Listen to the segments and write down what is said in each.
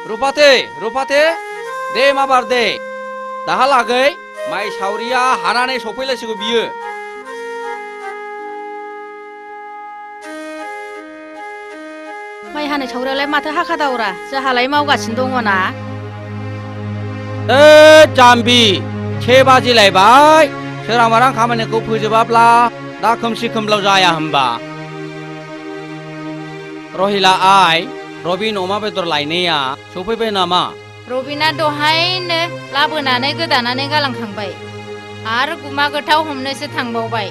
रुपाते रुपाते दे माबार दे दाहालागै माइ सावरिया हानानै सफैलायसिगौ बियो माइ हानाय सावरियालाय माथो हाखादावरा जोंहालाय मावगासिनो दङ ना जाम्बि 6 बाजिलायबाय सोरां मारां खामानिखौ फोजोबाब्ला दा खोमसि खोमलाव जाया होमबा रहिला आइ रबिन अमा बेदर लायनाया सफैबाय नामा रबिना दहायनो लाबोनानै गोदानानै गालांखांबाय आरो गुमा गोथाव हमनोसो थांबावबाय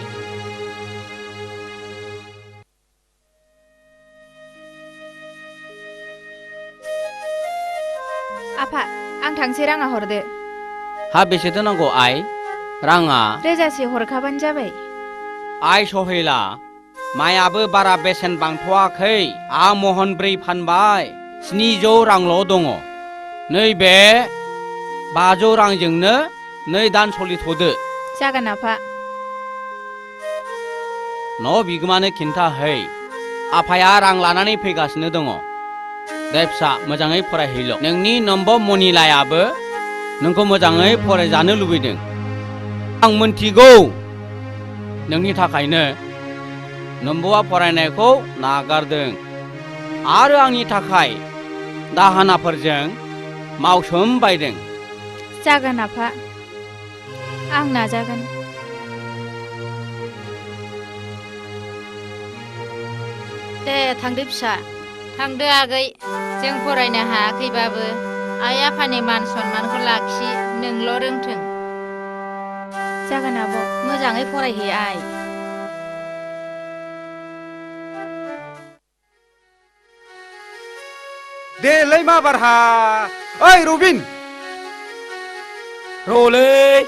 आफा आं थांसै राङा हरदो हा बेसेथो नांगौ आइ राङा रोजासे हरखाबानो जाबाय आइ सहेला माइयाबो बारा बेसेन बांथ'वाखै आं महनब्रै फानबाय 700 रांल' दङ नैबे 500 रांजोंनो 2 दान सोलिथ'दो जागोन आफा न' बिगोमानो खिन्थाहै आफाया रां लानानै फैगासिनो दङ दे फिसा मोजाङै फरायहैल' नोंनि नम्बर मनिलायाबो नोंखौ मोजाङै फरायजानो लुबैदों आं मोनथिगौ नोंनि थाखायनो नम्बुआ फरायनायखौ नागारदों आरो आंनि थाखाय दाहोनाफोरजों मावसोम बायदों जागोन आफा आं नाजागोन दे थांदो फिसा थांदो आगै जों फरायनो हायाखैबाबो आइ आफानि मान सन्मानखौ लाखि नोंल' रोंथों जागोन आब' मोजाङै फरायहै आइ देलै मा बारहा ओइ रबिन रलै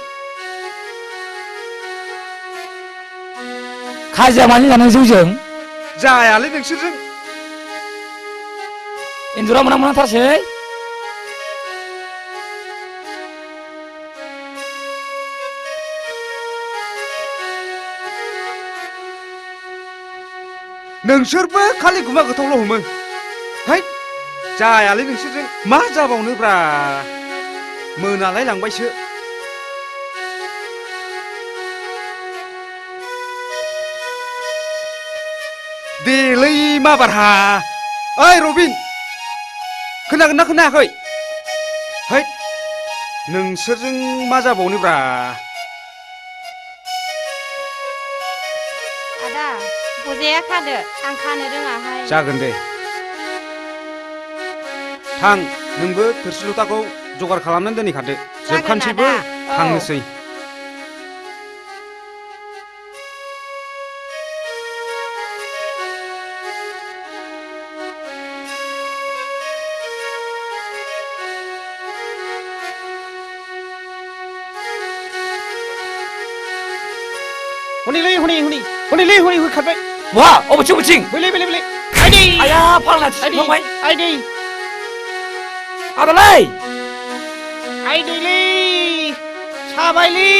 खाजिया मानि जानो जौजों जायालै नोंसोरजों एन्जरा मोनाथारसै नोंसोरबो खालि गुमा गोथावल' हमो है जायालै नोंसोरजों मा जाबावनोब्रा मोनालाय लांबायसो देलै मा बारहा ओइ रबिन खोनागोन ना खोनायाखै है नोंसोरजों मा जाबावनोब्रा आदा बजाया खादो आं खानो रोङाहाय जागोन दे थां नोंबो थोरसि लथाखौ जगार खालामनानै दोनहैखादो जोबखानोसैबो थांनोसै हनै खारबाय वा अबेथिं बैलै आइदै आया फालना थिखांबाय आइदै आदालै आइदैलै साबायलै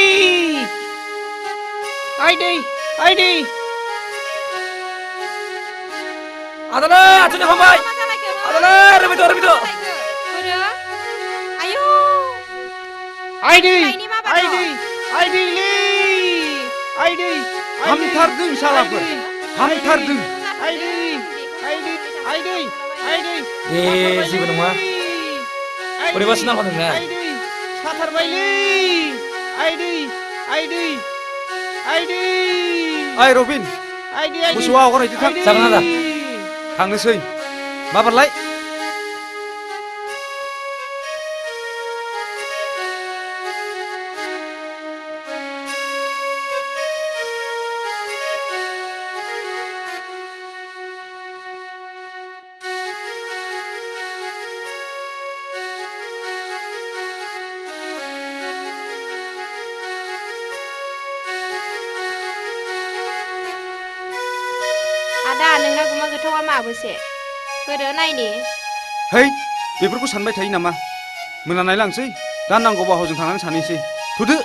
आइदै आदालै आथिं हमबाय आदालै रबिद आयौ आइदैलै हामथारदों सालाफोर हामथारदों आइदै दे जेबो नङा बोरैबासो नांगौ नोंना साथारबायलै आइदै ओइ रबिन मोसौआ हगारहैदो थां जागोन आदा थांनोसै माबारलाय आदा नोंना गुमा गोथावा माबोसे बोरो नायनि है बेफोरखौ सानबाय थायो नामा मोनानाय लांसै दा नांगौबा हजों थांनानै सानैसै थुदो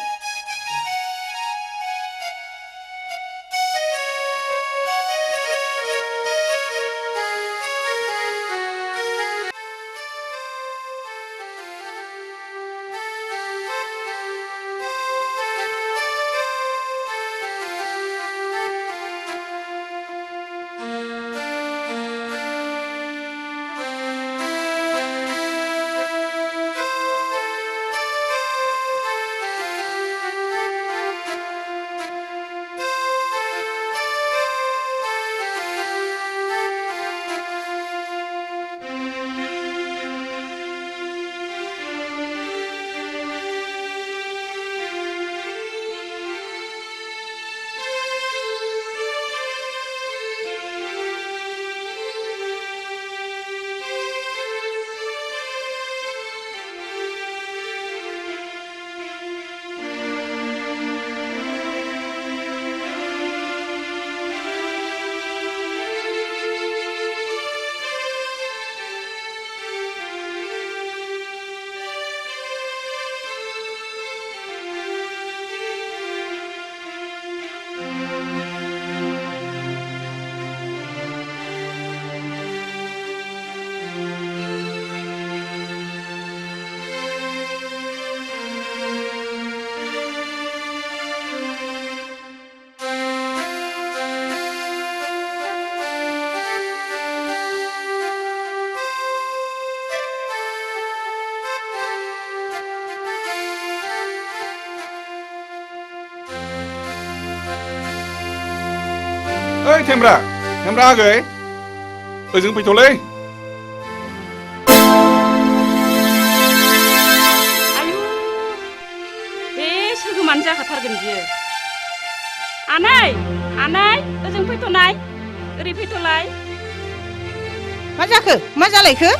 ओइ थेमब्रा आगै ओजों फैथ'लै आयु बे सोगोमानो जाखाथारगोन बियो आनै ओजों फैथ'नाय ओरै फैथ'लाय मा जाखो मा जालायखो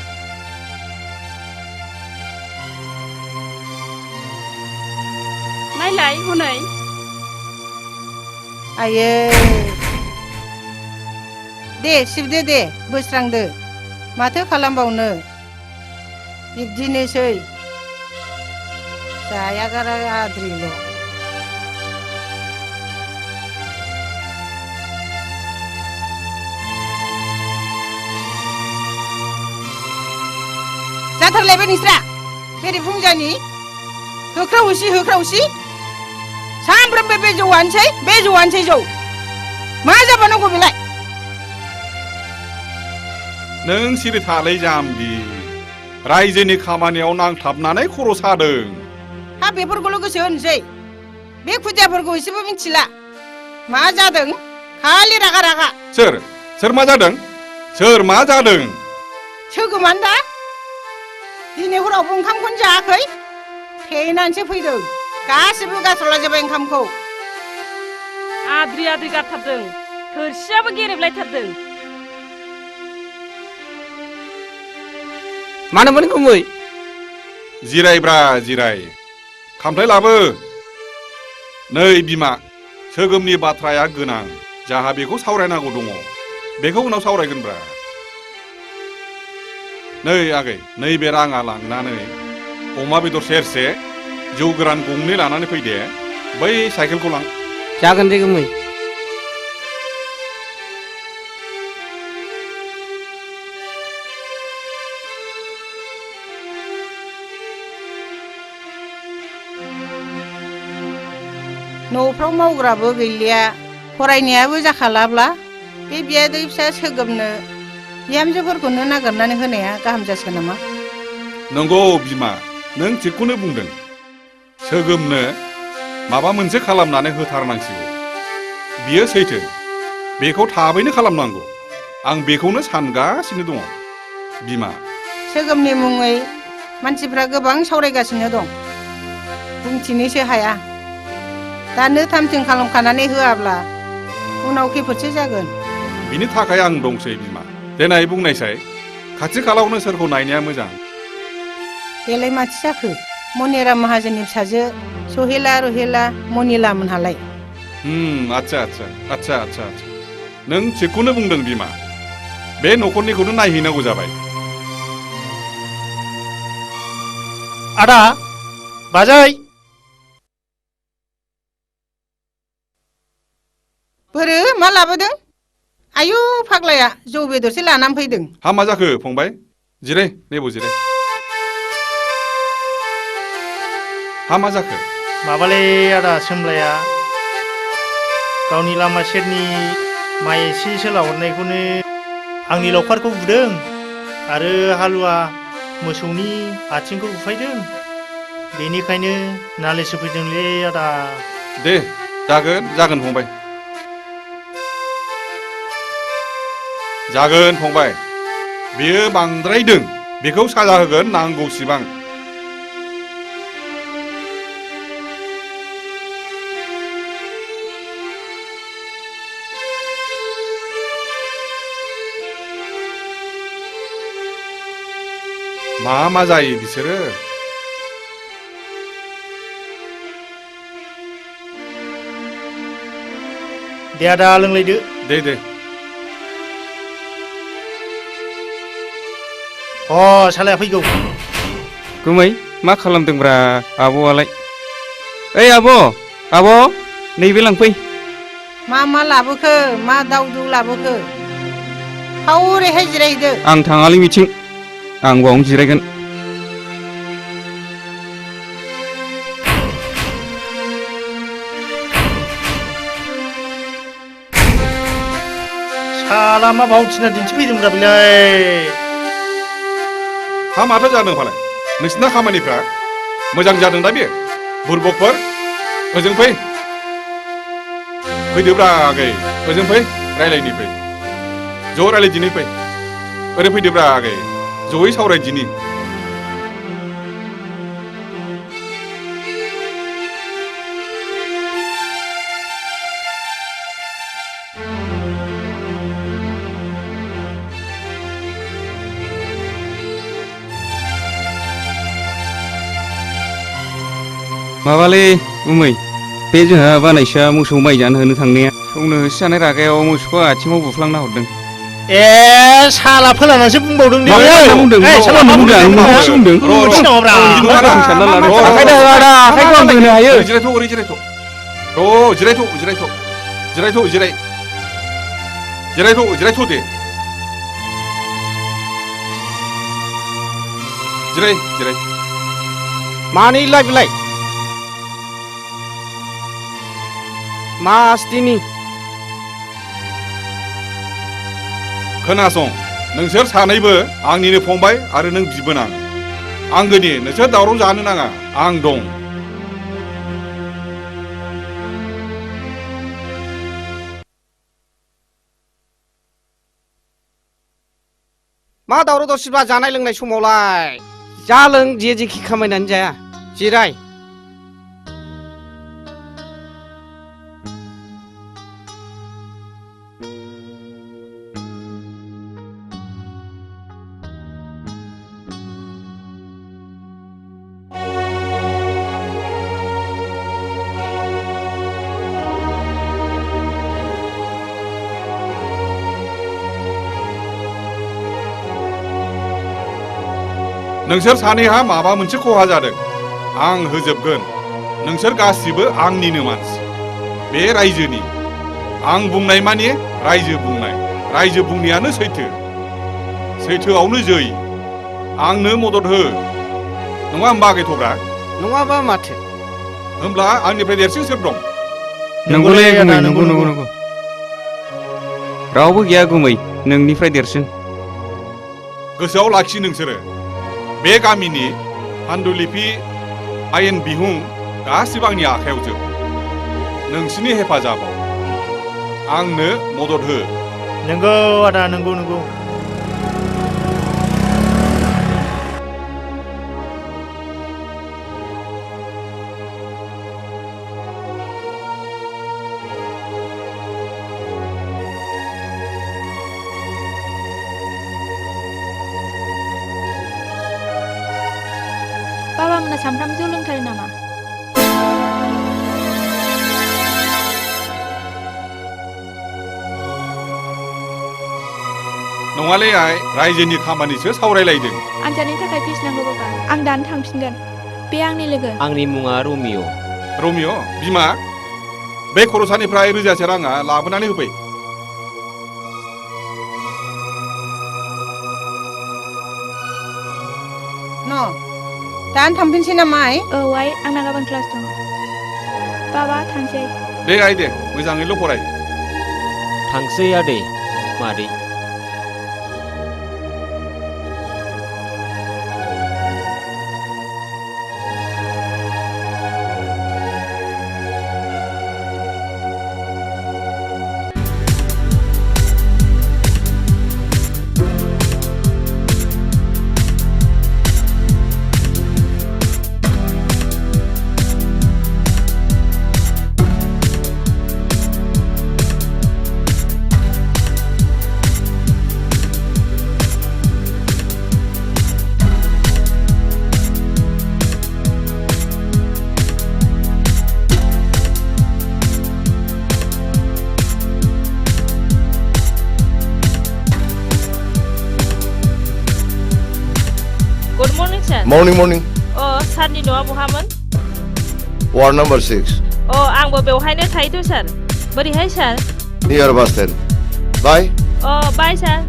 नायलाय हनै आयै दे सिबदो दे बोस्रांदो माथो खालामबावनो बिब्दिनोसै जाया गारा आद्रिल' जाथारलायबाय नोंस्रा बेरे फुंजानि होख्रावसि सानफ्रोमबो बे जौआनोसै जौ मा जाबावनांगौ बेलाय नों सिरि थालै जाम्बि रायजोनि खामानियाव नांथाबनानै खर' सादों हा बेफोरखौल' गोसो होनोसै बे खुदियाफोरखौ एसेबो मिथिला मा जादों खालि रागा सोर मा जादों सोगोमानो दा दिनै हरावबो ओंखामखौनो जायाखै फेनानैसो फैदों गासिबो गारस्रलाजोब्बाय ओंखामखौ आद्रि गारथारदों थोरसियाबो गेरेबलायथारदों मानोमोन गुमै जिरायब्रा जिराय खामफ्लाय लाबो नै बिमा सोगोमनि बाथ्राया गोनां जाहा बेखौ सावरायनांगौ दङ बेखौ उनाव सावरायगोनब्रा नै आगै नैबे राङा लांनानै अमा बेदर सेरसे जौ गोरान गंनै लानानै फैदे बै साइकेलखौ लां जागोन दे गुमै न'फ्राव मावग्राबो गैलिया फरायनायाबो जाखालाब्ला बे बियादै फिसा सोगोमनो बिहामजोफोरखौनो नागिरनानै होनाया गाहाम जासिगोन नामा नंगौ बिमा नों थिगखौनो बुंदों सोगोमनो माबा मोनसे खालामनानै होथारनांसिगौ बियो सैथो बेखौ थाबैनो खालामनांगौ आं बेखौनो सानगासिनो दङ बिमा सोगोमनि मुङै मानसिफ्रा गोबां सावरायगासिनो दं बुंथिनोसो हाया दानो थामथिं खालामखानानै होआब्ला उनाव खैफोदसो जागोन बिनि थाखाय आं दंसै बिमा देनाय बुंनायसाय खाथि खालावनो सोरखौ नायनाया मोजां बेलाय माथो जाखो मनिराम माहाजोननि फिसाजो सहेला रहेला मनिला मोनहालाय आच्छा नों थिगखौनो बुंदों बिमा बे न'खरनिखौनो नायहैनांगौ जाबाय आदा बाजै बोरो मा लाबोदों आयु फाग्लाया जौ बेदरसो लानानै फैदों हा मा जाखो फंबाय जिराय नेबो जिराय हा मा जाखो माबालै आदा सोमलाया गावनि लामा सेरनि माइ एसे सोलाहरनायखौनो आंनि लावखारखौ बुदों आरो हालुवा मोसौनि आथिंखौ बुफायदों बेनिखायनो नालिस होफैदोंलै आदा दे जागोन फंबाय जागोन फंबाय बेयो बांद्रायदों बेखौ साजा होगोन नांगौसिबां मा जायो बिसोरो दे आदा लोंलायदो दे सालाया फैगौ गुमै मा खालामदोंब्रा आब'आलाय ओइ आब' नैबे लांफै मा लाबोखो मा दाउ लाबोखो फावरैहाय जिरायदो आं थाङालै मिथिं आं बावनो जिरायगोन साला मा भावथिना दिन्थिफैदोंब्रा बेलाय हा माथो जादों फालाय नोंसिना खामानिफ्रा मोजां जादों दा बे बुरबकफोर ओजों फैदोब्रा आगै ओजों फै रायलायनि फै ज' रायलायदिनि फै ओरै फैदोब्रा आगै जयै सावरायदिनि माबालै उमै बे जोंहा बानायसोआ मोसौ माइ जानो होनो थांनाया सौनो होसोजानाय रागायाव मोसौखौ आथिङाव बुफ्लांना हरदों ए साला फोलानासो बुंबावदों दे मा बुंदों साला मा बुंदों नोंखौसो बुंदों सिनाङाब्रा सानना लादों आखाइदो आदा आखाइखौ आं होनो हायो जिरायथ' ओरै जिरायथ' जिरायथ' दे जिराय मानि लाय बिलाय मा आस्थिनि खोनासं नोंसोर सानैबो आंनिनो फंबाय आरो नों बिबोनां आंगोनि नोंसोर दावराव जानो नाङा आं दं मा दावराव दावसिबा जानाय लोंनाय समावलाय जा लों जेखि खामायनानै जाया जिराय नोंसोर सानैहा माबा मोनसे खहा जादों आं होजोबगोन नोंसोर गासिबो आंनिनो मानसि बे रायजोनि आं बुंनाय माने रायजो बुंनायानो सैथोआवनो जै आंनो मदद हो नङा होमबा गैथ'ब्रा नङाबा माथो होमब्ला आंनिफ्राय देरसिन सोर दं नंगौलै गुमै नंगौ रावबो गैया गुमै नोंनिफ्राय देरसिन गोसोआव लाखि नोंसोरो बे गामिनि पान्डुलिपि आयेन बिहुं गासिबो आंनि आखायाव जोब नोंसिनि हेफाजाबाव आंनो मदद हो नंगौ आदा नंगौ बाबामोना सामफ्राम जौ लोंथारो नामा नङालै आइ रायजोनि खामानिसो सावरायलायदों आनजादनि थाखाय फिस नांगौ बाबा आं दानो थांफिनगोन बे आंनि लोगो आंनि मुङा रमिय बिमा बे खरसानिफ्राय रोजासे राङा लाबोनानै होफै दानो थांफिनसै नामा आइ औ आइ आंना गाबोन क्लास दङ बाबा थांसै दे आइ दे मोजाङैल' फराय थांसै आदै मादै Morning. सारनि न'आ बहामोन? Ward number 6. आंबो बेवहायनो थायोथ' सार। बोरैहाय सार? Near bus stand. Bye. बाय सार।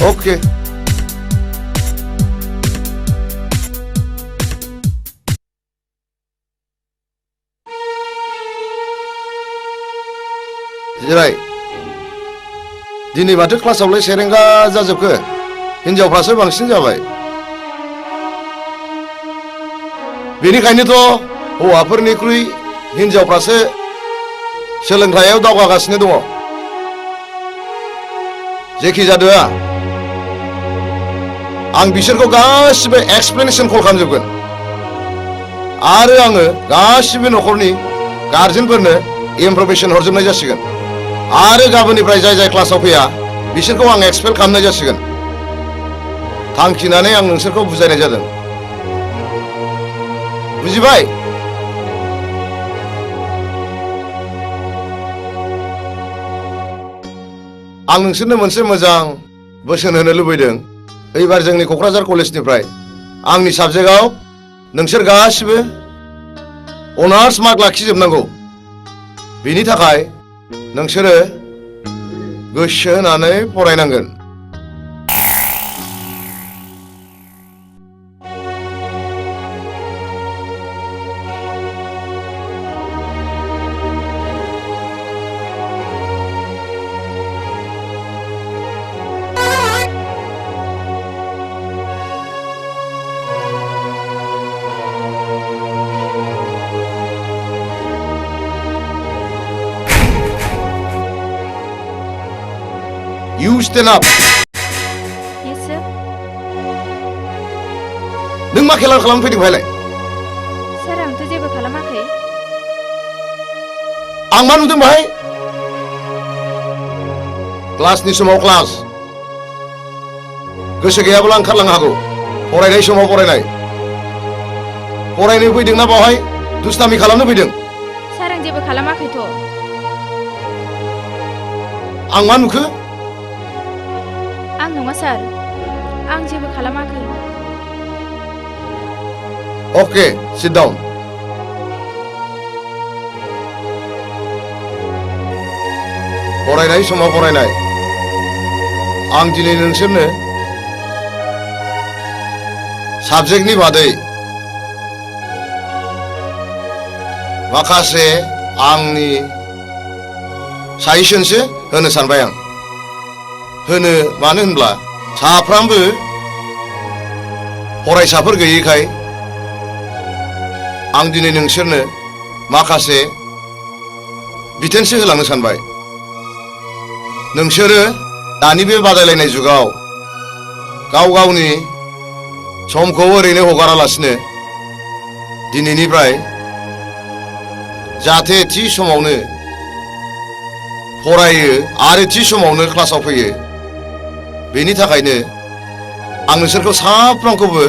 Okay. जिराय दिनै माथो क्लासावलाय सेरेंगा जाजोबखो हिनजावफ्रासो बांसिन जाबाय बेनिखायनोथ' हौवाफोरनिख्रुइ हिनजावफ्रासो सोलोंथायाव दावगागासिनो दङ जेखि जादोआ आं बिसोरखौ गासिबो एक्सप्लेनेसन कल खालामजोबगोन आरो आङो गासिबो न'खरनि गार्जेनफोरनो इनफरमेसन हरजोबनाय जासिगोन आरो गाबोननिफ्राय जाय जाय क्लासाव फैया बिसोरखौ आं एक्सपेल खालामनाय जासिगोन थांखिनानै आं नोंसोरखौ बुजायनाय जादों बुजिबाय आं नोंसोरनो मोनसे मोजां बोसोन होनो लुबैदों एबार जोंनि क'क्राझार कलेजनिफ्राय आंनि साबजेक्टआव नोंसोर गासिबो अनार्स मार्क लाखिजोबनांगौ बेनि थाखाय नोंसोरो गोसो होनानै फरायनांगोन You stand up. Yes, sir. नों मा खेला खालामनो फैदों भाइलाय सार आंथ' जेबो खालामाखै आं मा नुदों भाइ क्लासनि समाव क्लास गोसो गैयाब्ला ओंखारलांनो हागौ फरायनाय समाव फरायनो फैदोंना बावहाय दुस्तामि खालामनो फैदों सार आं जेबो खालामाखैथ' आं मा नुखो आं नङा सार आं जेबो खालामाखै Okay, sit down. फरायनाय समाव फरायनाय आं दिनै नोंसोरनो साबजेक्टनि बादै माखासे आंनि साजेसनसो होनो सानबाय आं मानो होनब्ला साफ्रामबो फरायसाफोर गैयैखाय आं दिनै नोंसोरनो माखासे बिथोनसो होलांनो सानबाय नोंसोरो दानि बे बादायलायनाय जुगाव गावनि समखौ ओरैनो हगारालासिनो दिनैनिफ्राय जाहाथे थि समावनो फरायो आरो थि समावनो क्लासाव फैयो बेनि थाखायनो आं नोंसोरखौ साफ्रोमखौबो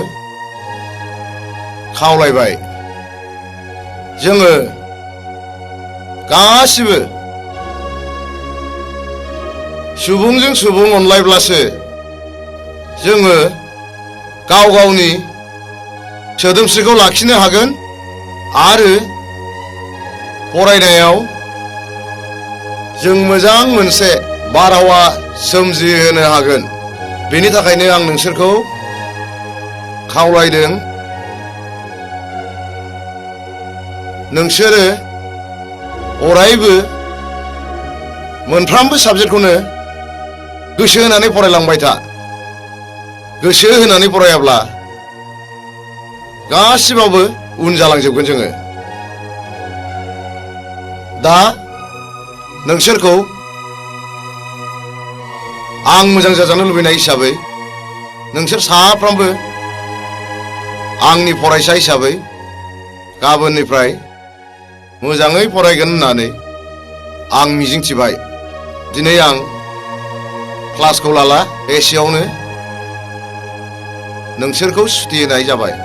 खावलायबाय जोङो गासिबो सुबुंजों सुबुं अनलायब्लासो जोङो गावनि सोदोमस्रिखौ लाखिनो हागोन आरो फरायनायाव जों मोजां मोनसे बारहावा सोमजिहोनो हागोन बेनि थाखायनो आं नोंसोरखौ खावलायदों नोंसोरो अरायबो मोनफ्रोमबो साबजेक्टखौनो गोसो होनानै फरायलांबाय था गोसो होनानै फरायाब्ला गासिबावबो उन जालांजोबगोन जोङो दा नोंसोरखौ आं मोजां जाजानो लुबैनाय हिसाबै नोंसोर साफ्रोमबो आंनि फरायसा हिसाबै गाबोननिफ्राय मोजाङै फरायगोन होननानै आं मिजिंथिबाय दिनै आं क्लासखौ लाला एसेयावनो नोंसोरखौ सुटि होनाय जाबाय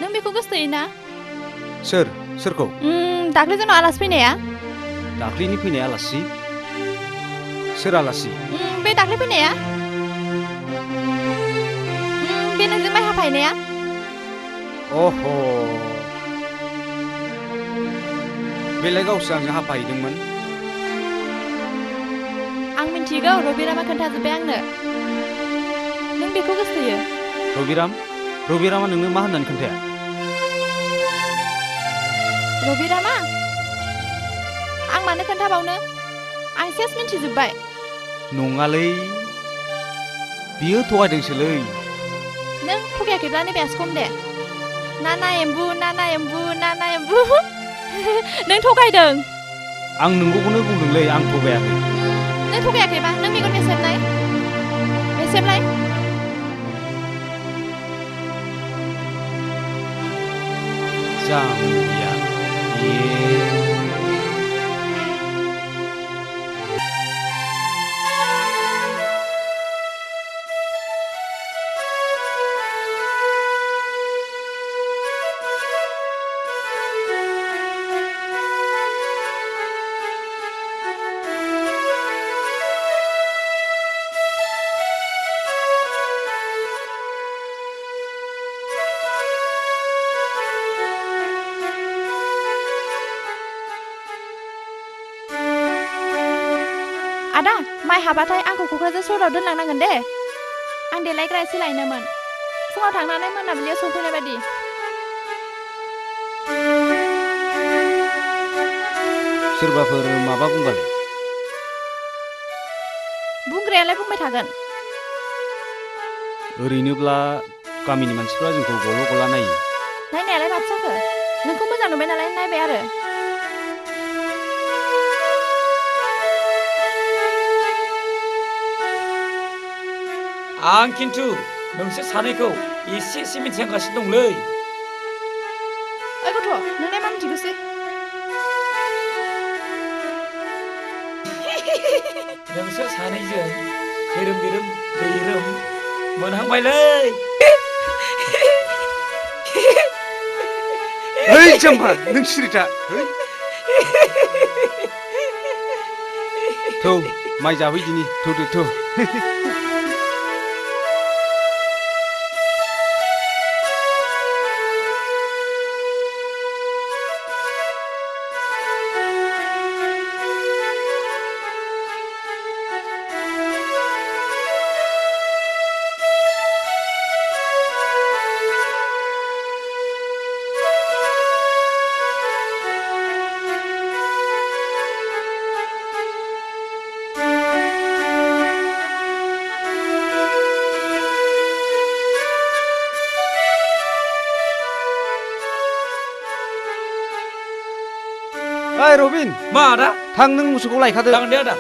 नों बेखौ गोसोथोयोना सोरखौ दाख्लै जोंनाव आलासि फैनाया दाख्लैनि फैनाय आलासि सोर आलासि बे दाख्लै फैनाया बे नोंजों माइ हाफायनाया अह बेलाय गावसो आंजों हाफाहैदोंमोन आं मिन्थिगौ रबिरामा खोन्थाजोब्बाय आंनो नों बेखौ गोसोथोयो रबिरामा नोंनो मा होननानै खोन्थाया रबिरामा आं मानो खोन्थाबावनो आं सेस मिन्थिजोब्बाय नङालै बियो थगायदोंसोलै नों थगायाखैब्ला नैबे आसिखम दे नाना एम्बु नों थगायदों आं नोंगौखौनो बुंदोंलै आं थगायाखै नों थगायाखैबा नों मेगन मेसेबनाय मेसेबलाय जाम्बिया आदा माइ हाबाथाय आंखौ क'क्राझार सहराव दोनलांनांगोन दे आं देलायग्रा एसे लायनोमोन फुङाव थांनानै मोनाबिलियाव सौफैनाय बायदि सोरबाफोर माबा बुंबालाय बुंग्रायालाय बुंबाय थागोन ओरैनोब्ला गामिनि मानसिफ्रा जोंखौ गल' गला नायो नायनायालाय माथो जाखो नोंखौ मोजां नुबाय नालाय नायबाय आरो आं खिन्थु नोंसोर सानैखौ एसे मिथिहांगासिनो दंलै ओइ गथ' नोंलाय मा मिथिगौसै नोंसोर सानैजों खैरोम दैरोम मोनहांबायलै ओइ जाम्बा नों सिरिथा थौ माइ जाफैदिनि थौ ओइ रबिन मा आदा थां नों मोसौखौ लायखादो जागोन दे आदा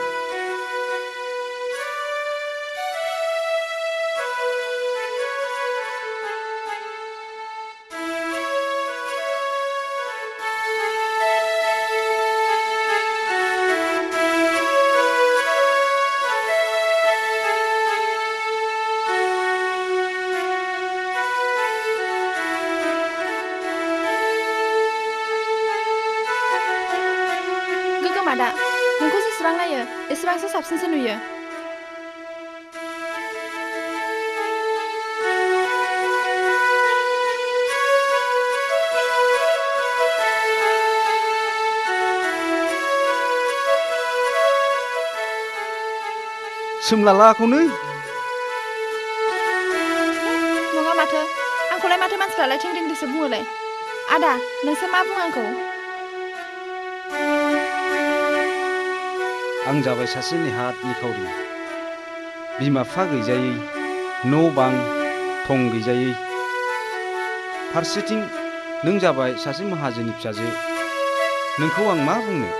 आदा नोंखौ जेसेबां नायो एसेबांसो साबसिनसो नुयो सोमलालाखौनो नङा माथो आंखौलाय माथो मानसिफ्रालाय थेंग्रिंग्रिसो बुङोलाय आदा नोंसोर मा बुङो आंखौ आं जाबाय सासे नेहात निखावरि बिमा बिफा गैजायै न' बां थं गैजायै फारसेथिं नों जाबाय सासे माहाजोननि फिसाजो नोंखौ आं मा बुंनो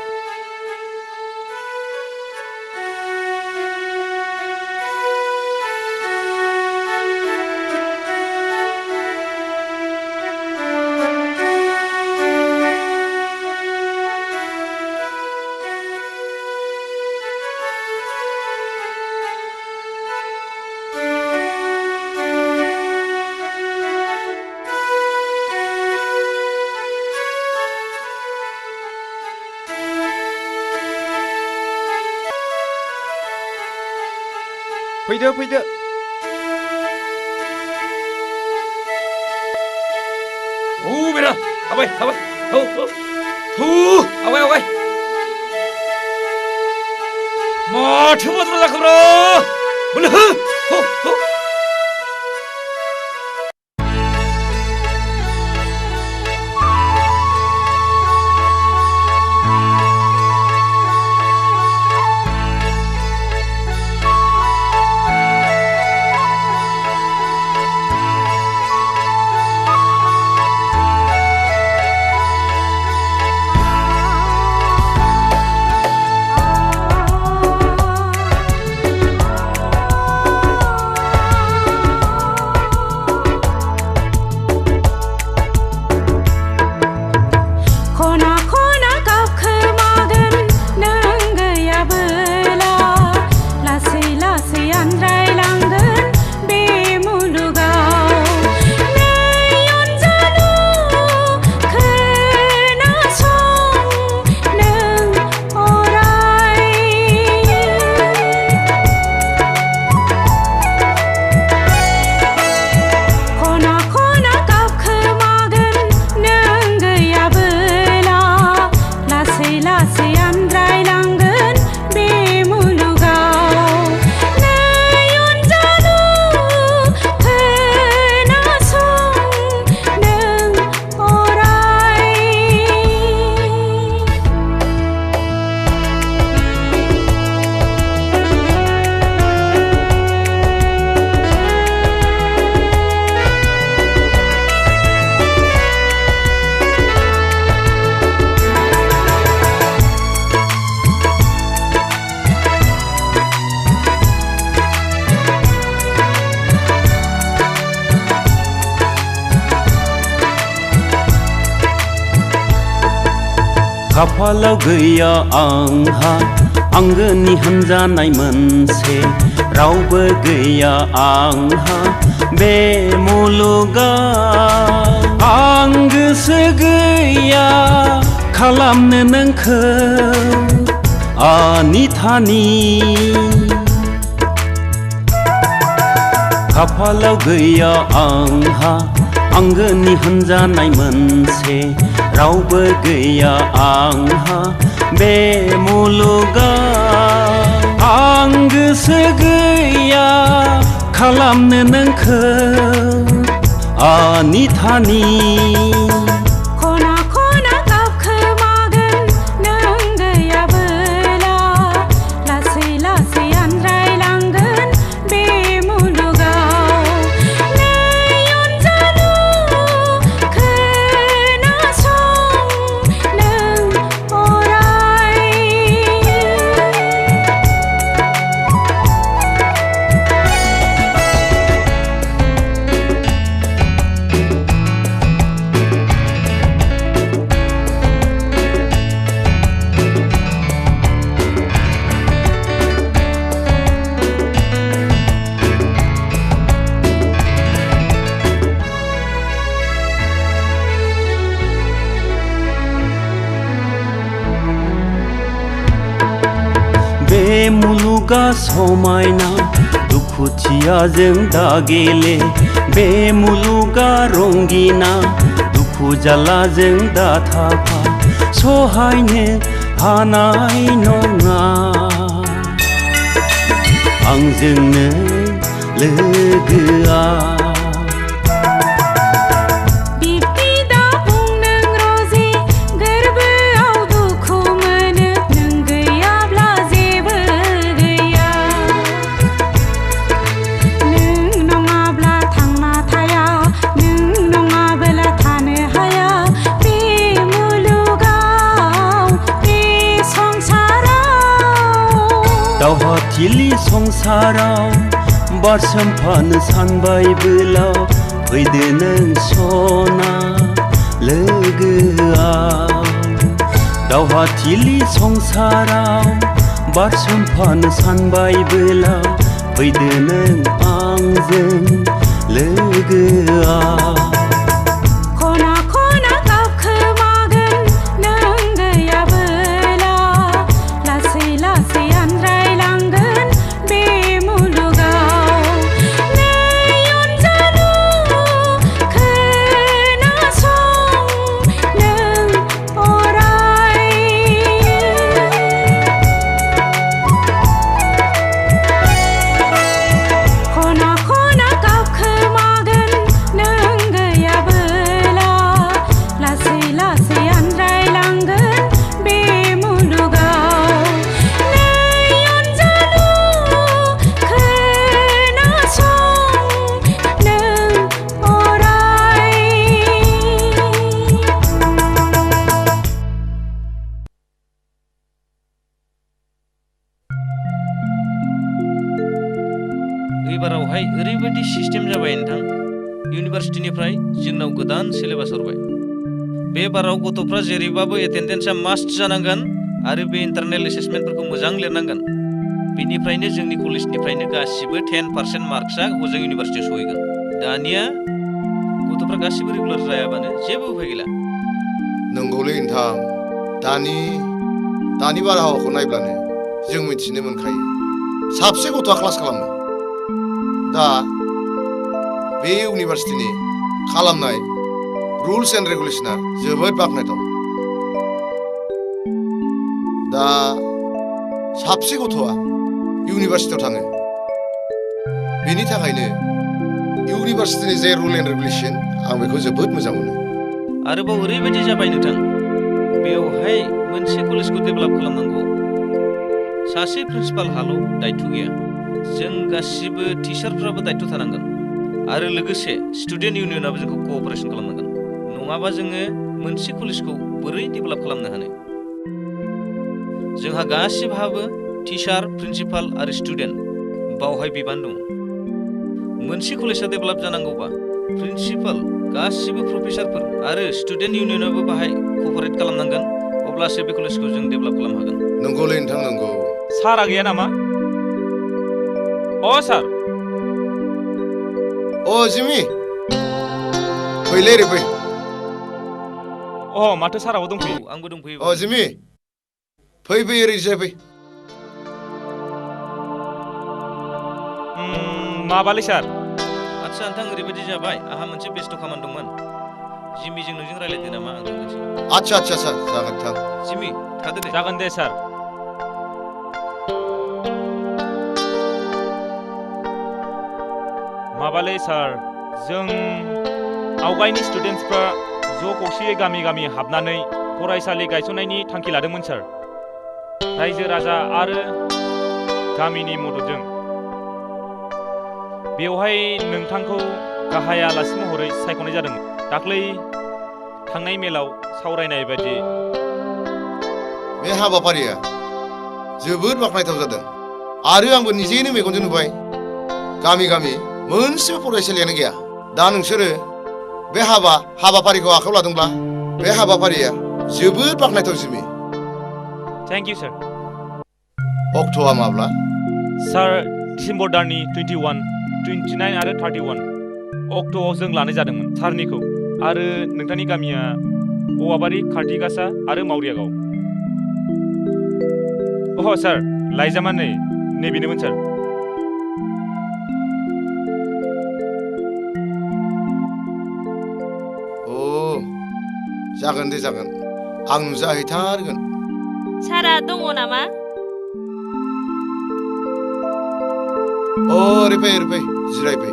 फैदो फैदो बेरा आबाय आबाय थु आबाय आबाय माथो बाथ्रा जाखोब्रा बोलो हो खाफालाव गैया आंहा आंगोनि हानजानाय मोनसे रावबो गैया आंहा बे मुलुगाव आं गोसो गैया खालामनो नोंखौ आनि थानि खाफालाव गैया आंहा आंगोनि हानजानाय मोनसे रावबो गैया आंहा बे मुलुगाव आं गोसो गैया खालामनो नोंखौ आनि थानि मुलुगा समायना दुखुथियाजों दागेले बे मुलुगा रंगिना दुखु जालाजों दाथाफा सहायनो हानाय नङा आंजोंनो लोगोआ दावहाथिलि संसाराव बारसोमफानो सानबायबोला फैदो नों सना लोगोआ दावहाथिलि संसाराव बारसोमफानो सानबायबोला फैदो नों आंजों लोगोआ लासै लासै आनज्रायलांगोन बे मुलुगाव इउनिभार्सिटिनिफ्राय जोंनाव गोदान सिलेबास हरबाय बे बाराव गथ'फ्रा जेरैबाबो एटेन्डेन्सआ मास्ट जानांगोन आरो बे इन्टारनेल एसेसमेन्टफोरखौ मोजां लिरनांगोन बेनिफ्रायनो जोंनि कलेजनिफ्रायनो गासिबो 10% मार्कसआ हजों इउनिभार्सिटियाव सहैगोन दानिया गथ'फ्रा गासिबो रेगुलार जायाबानो जेबो उफाय गैला नंगौलै नोंथां दानि बारहावाखौ नायब्लानो जों मिथिनो मोनखायो साबसे गथ'आ क्लास खालामो दा बे इउनिभार्सिटिनि खालामनाय रुल्स एन्ड रेगुलेशना जोबोद बाख्नायथाव दा साबसे गथ'आ इउनिभार्सिटियाव थाङो बेनि थाखायनो इउनिभार्सिटिनि जे रुल एन्ड रेगुलेशन आं बेखौ जोबोद मोजां मोनो आरोबाव ओरैबायदि जाबाय नोंथां बेवहाय मोनसे कलेजखौ डेभेलप खालामनांगौ सासे प्रिन्सिपालहाल' दायित्व गैया जों गासिबो टिचारफ्राबो दायित्व थानांगोन आरो लोगोसे स्टुडेन्ट इउनियनाबो जोंखौ कअपारेसन खालामनांगोन नङाबा जोङो मोनसे कलेजखौ बोरै डेभेलप खालामनो हानो जोंहा गासिबहाबो टिचार प्रिन्सिपाल आरो स्टुडेन्ट बावहाय बिबान दं मोनसे कलेजआ डेभेलप जानांगौबा प्रिन्सिपाल गासिबो प्रफेसारफोर आरो स्टुडेन्ट इउनियनाबो बाहाय कअपारेट खालामनांगोन अब्लासो बे कलेजखौ जों डेभेलप खालामनो हागोन नंगौलै नोंथां नंगौ सारा गैया नामा अ सार अ जिमि फैलै ओरै फै अ माथो साराबो दंफैयो आंबो दंफैयो अ जिमि फै ओरै जाय फै माबालै सार आदसा नोंथां ओरैबायदि जाबाय आंहा मोनसे बेस्थ' खामानि दंमोन जिमिजों नोंजों रायज्लायदो नामा आं थांनोसै आदसा सार जागोन थां जिमि थादो दे जागोन दे सार माबालै सार जों आवगायनि स्टुडेन्टसफ्रा ज' खौसेयै गामि गामि हाबनानै फरायसालि गायसननायनि थांखि लादोंमोन सार रायजो राजा आरो गामिनि मददजों बेवहाय नोंथांखौ गाहाय आलासि महरै सायख'नाय जादोंमोन दाख्लै थांनाय मेलाव सावरायनाय बायदि बे हाबाफारिया जोबोद बाख्नायथाव जादों आरो आंबो निजेनो मेगनजों नुबाय गामि गामि मोनसेबो फरायसालियानो गैया दा नोंसोरो बे हाबाफारिखौ आखायाव लादोंब्ला बे हाबाफारिया जोबोद बाख्नायथाव जिमि थेंक इउ सार अक्ट'आ माब्ला सार डिसेम्बर दाननि 21, 29 आरो 31 अक्ट'आव जों लानाय जादोंमोन सारनिखौ आरो नोंथांनि गामिया औवाबारि खार्तिगासा आरो मावरियागाव अह सार लाइजामा नैबेनोमोन सार जागोन दे जागोन आं नुजाहैथारगोन सारा दङ नामा ओरै फै जिरायफै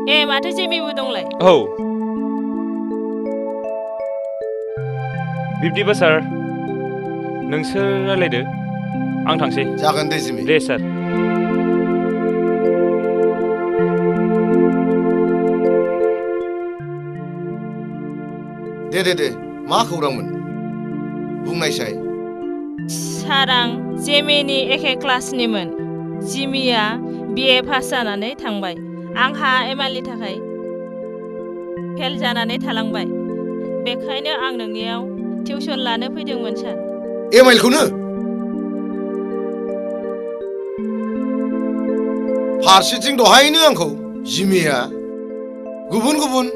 ए माथो जेमिबो दंलाय औ बिब्दिबा सार नोंसोर रायलायदो आं थांसै जागोन दे जिमि दे सार दे मा खौरांमोन बुंनायसाय सार आं जेमिनि एखे क्लासनिमोन जिमिया BA पास जानानै थांबाय आंहा एमाइलनि थाखाय फेल जानानै थालांबाय बेखायनो आं नोंनियाव टिउसन लानो फैदोंमोन सार एमाइलखौनो फारसेथिं दहायनो आंखौ जिमिया गुबुन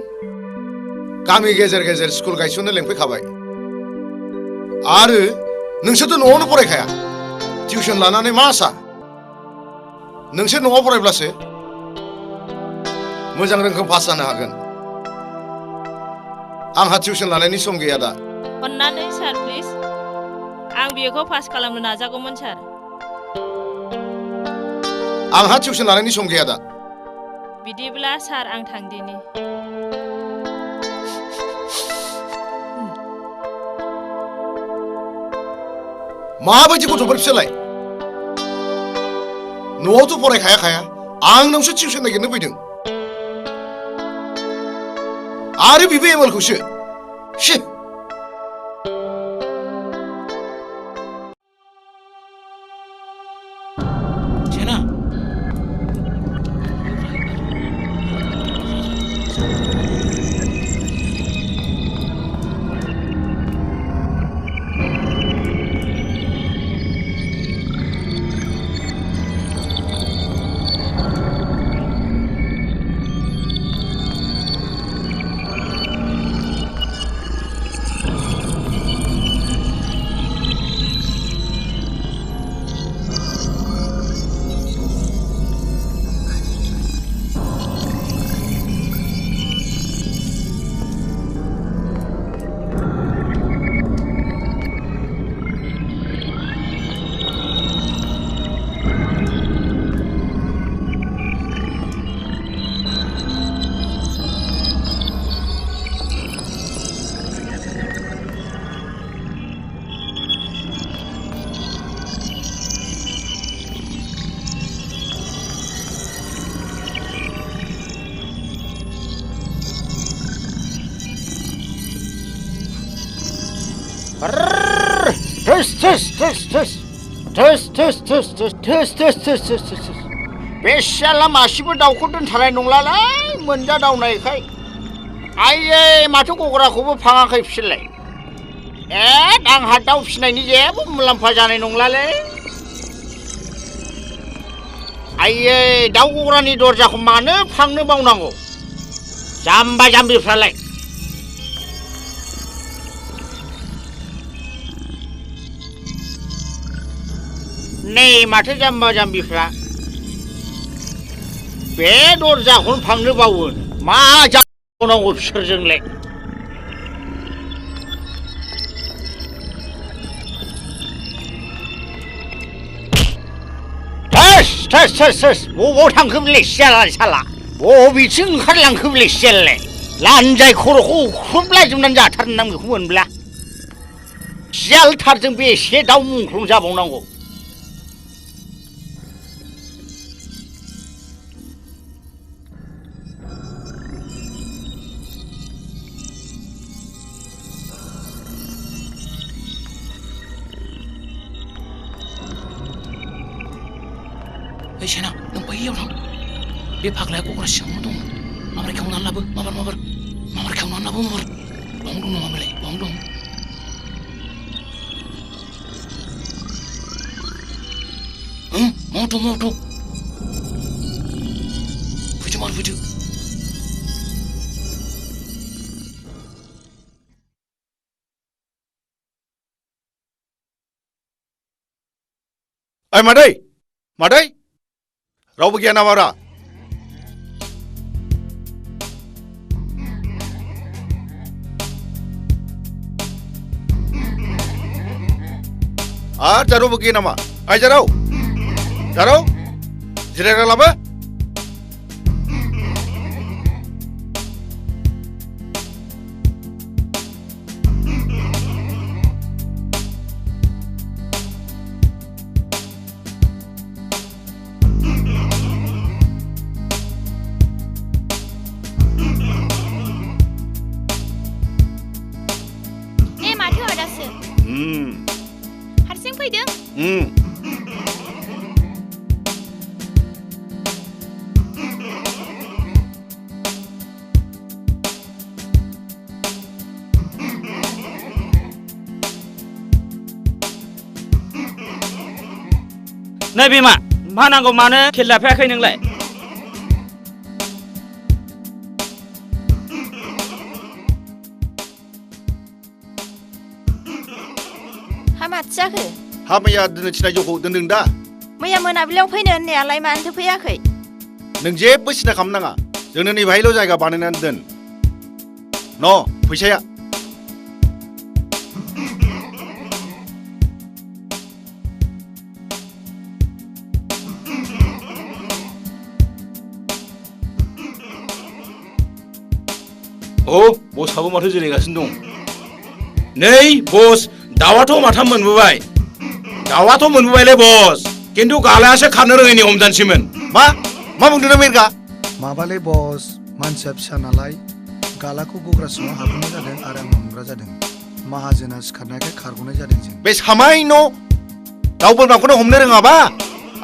गामि गेजेर गेजेर स्कुल गायसननो लेंफैखाबाय आरो नोंसोरथ' न'आवनो फरायखाया टिउसन लानानै मा आसा नोंसोर न'आव फरायब्लासो मोजां रोखोम पास जानो हागोन आंहा टिउसन लानायनि सम गैया दा अन्नानै सार प्लिज आं बिखौ पास खालामनो नाजागौमोन सार आंहा टिउसन लानायनि सम गैया दा बिदिब्ला सार आं थांदिनि माबायदि गथ'फोर बिसोरलाय न'आवथ' फरायखाया आंनावसो टिउसन नागिरनो फैदों आरो बिबो एमाइलखौसो बे सियाला मासेबो दाउखौ दोनथारनाय नंलालै मोनजादावनायखाय आइयै माथो गग्राखौबो फाङाखै बिसोरलाय आंहा दाउ फिसिनायनि जेबो मुलाम्फा जानाय नंलालै आइयै दाउ गग्रानि दरजाखौ मानो फांनो बावनांगौ जाम्बा जाम्बिफ्रालाय नै माथो जाम्बा जाम्बिफ्रा बे दरजाखौनो फांनो बावो मा जाबावनांगौ बिसोरजोंलाय बबाव थांखो बेलाय सियाला साला बबेथिं ओंखारलांखो बेलाय सियालाय लान्जाय खर'खौ उख्रुबलाजोबनानै जाथारनो आं बेखौ मोनब्ला सियालथारजों बेसे दाउ मुंख्लं जाबावनांगौ सेना नों बैयाव थां बे फाग्लाया गग्रा सिङावनो दं माबार खेवनानै लाबो माबार खेवनानै लाबो माबार बावनो दं नङा बेलाय बावनो दं मावथ' फैदो मार फैदो ओइ मादै रावबो गैया नामा रा आर जारावबो गैया नामा ओइ जाराव जिरायग्रा लाबो हारसिं फैदों नै बिमा मा नांगौ मानो खेल लाफायाखै नोंलाय माथो जाखो हा मैया दोननो थिनाय जौखौ दोनदों दा मैया मोनाबिलियाव फैनो होननायालाय मानोथो फैयाखै नों जेबो सिन्था खालामनाङा जोंनो नै बाहायल' जायगा बानायनानै दोन न' फैसाया बसआबो माथो जिरायगासिनो दं नै बस दाउआथ' माथाम मोनबोबायलै बस खिन्थु गालायासो खारनो रोङैनि हमजानसैमोन मा बुंदों नों मेरगा माबालै बस मानसिया फिसा नालाय गालाखौ गग्रा सिङाव हाबहोनाय जादों आरो आं हमग्रा जादों माहाजोना सिखारनायखाय खारग'नाय जादों जों बे सामाय न' दाउ बोरमाखौनो हमनो रोङाबा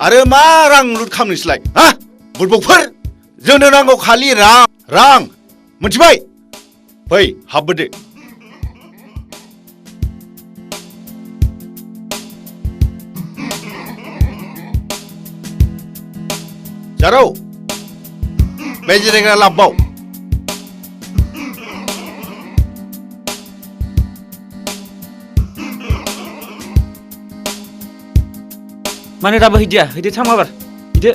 आरो मा रां लुट खालामनोसैलाय हा बुरबकफोर जोंनो नांगौ खालि रां मोनथिबाय फै हाबबोदो जारौ बे जिरायग्रा लाबबाव मानो दाबो हैदो थाम माबार हैदो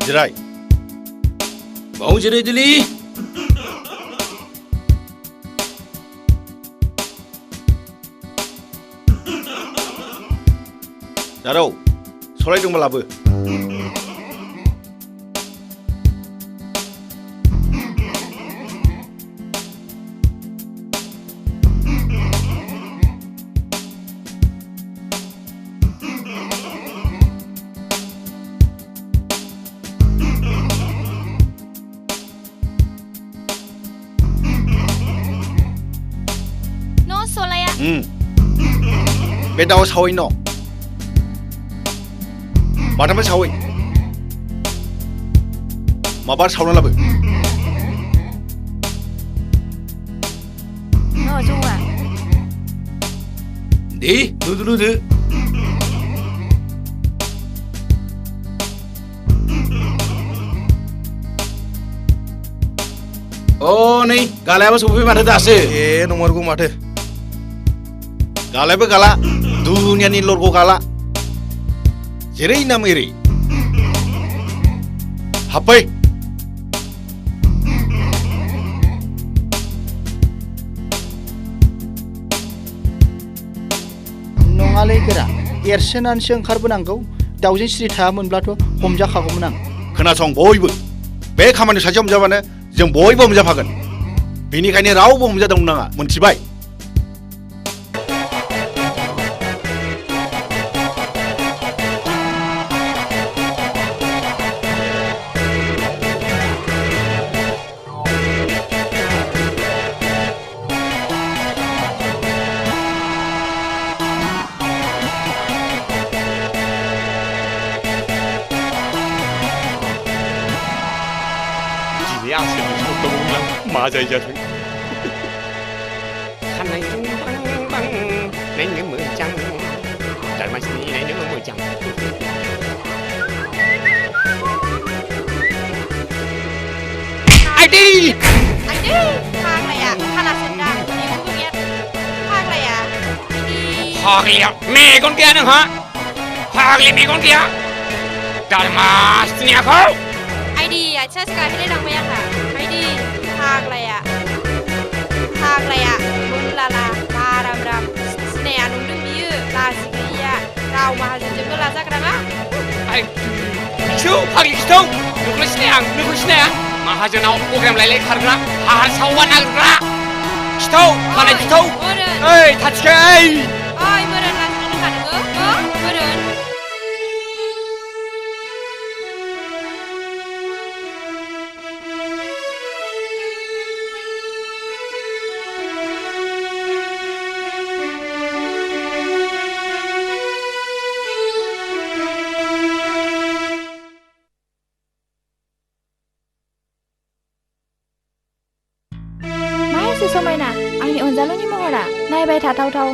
जिराय बाव जिरायदोलै जारौ सलायदोंबा लाबो बे दाउआ सावैनो दं माथामबो सावै माबा सावना लाबो No, jauआ. दे लुदो अ नै गालायाबो सफैबाय माथो दासो ए नंमारगौ माथो गालायाबो गाला दुनियानि लरग' गाला जेरै नाम एरै हाबफै नङालै गोरा एरसोनानैसो ओंखारबोनांगौ दाउजों सिरि थायामोनब्लाथ' हमजाखागौमोन आं खोनासं बयबो बे खामानि सासे हमजाबानो जों बयबो हमजाफागोन बेनिखायनो रावबो हमजादावनो नाङा मोनथिबाय मा जायो जाथों खानायजों बां बां नायनो मोजां दारमासिनि नायनो मोजां आइदै फाग्लाया खाना सोंदां मेगनबो गैया फाग्लाया फाग्लिया मेगन गैया नोंहा फाग्लि मेगन गैया दारमासिनि आखौ आइदि आथिङासो गाहेलाय लांबाय आंहा आइदि फाग्लाया मोनलाला बाराम राम सिनाया नंदों बियो लाजि गैया राव माहाजोनजोंबो लाजाग्राङा खिथौ फाग्लि खिथौ नोंखौ सिनाया आं नोंखौ सिनाया माहाजोनाव प्रग्राम लायलाय खारग्रा हार सावबा नागिरग्रा खिथौ खानाय खिथौ ओइ थाथिखै ओइ मोरोन लाजिनो रोङा नोङो मोरोन समायना आंनि अनजालुनि महरा नायबाय थाथावथाव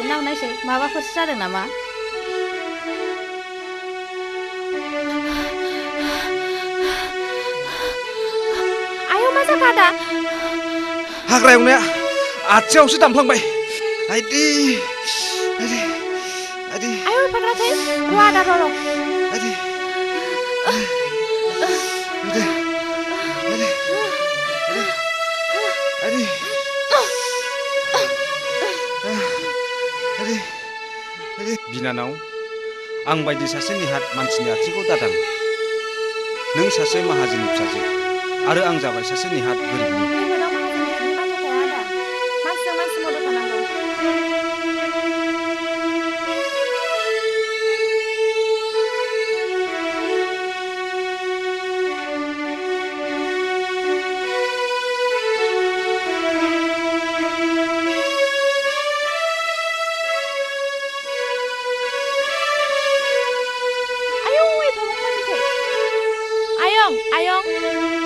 नाहरनायसै माबाफोरसो जादों नामा आयौ मा जाखो आदा हाग्रा एवनाया आथिङावसो दानफ्लांबाय आइदै आयौ एफाग्राथै र' आदा र' बिनानाव आं बायदि सासे निहाथ मानसिनि आथिंखौ दादां नों सासे माहाजोननि फिसाजो आरो आं जाबाय सासे निहाथ गोरिबनि मानसिजों मानसि मदद थानांगौ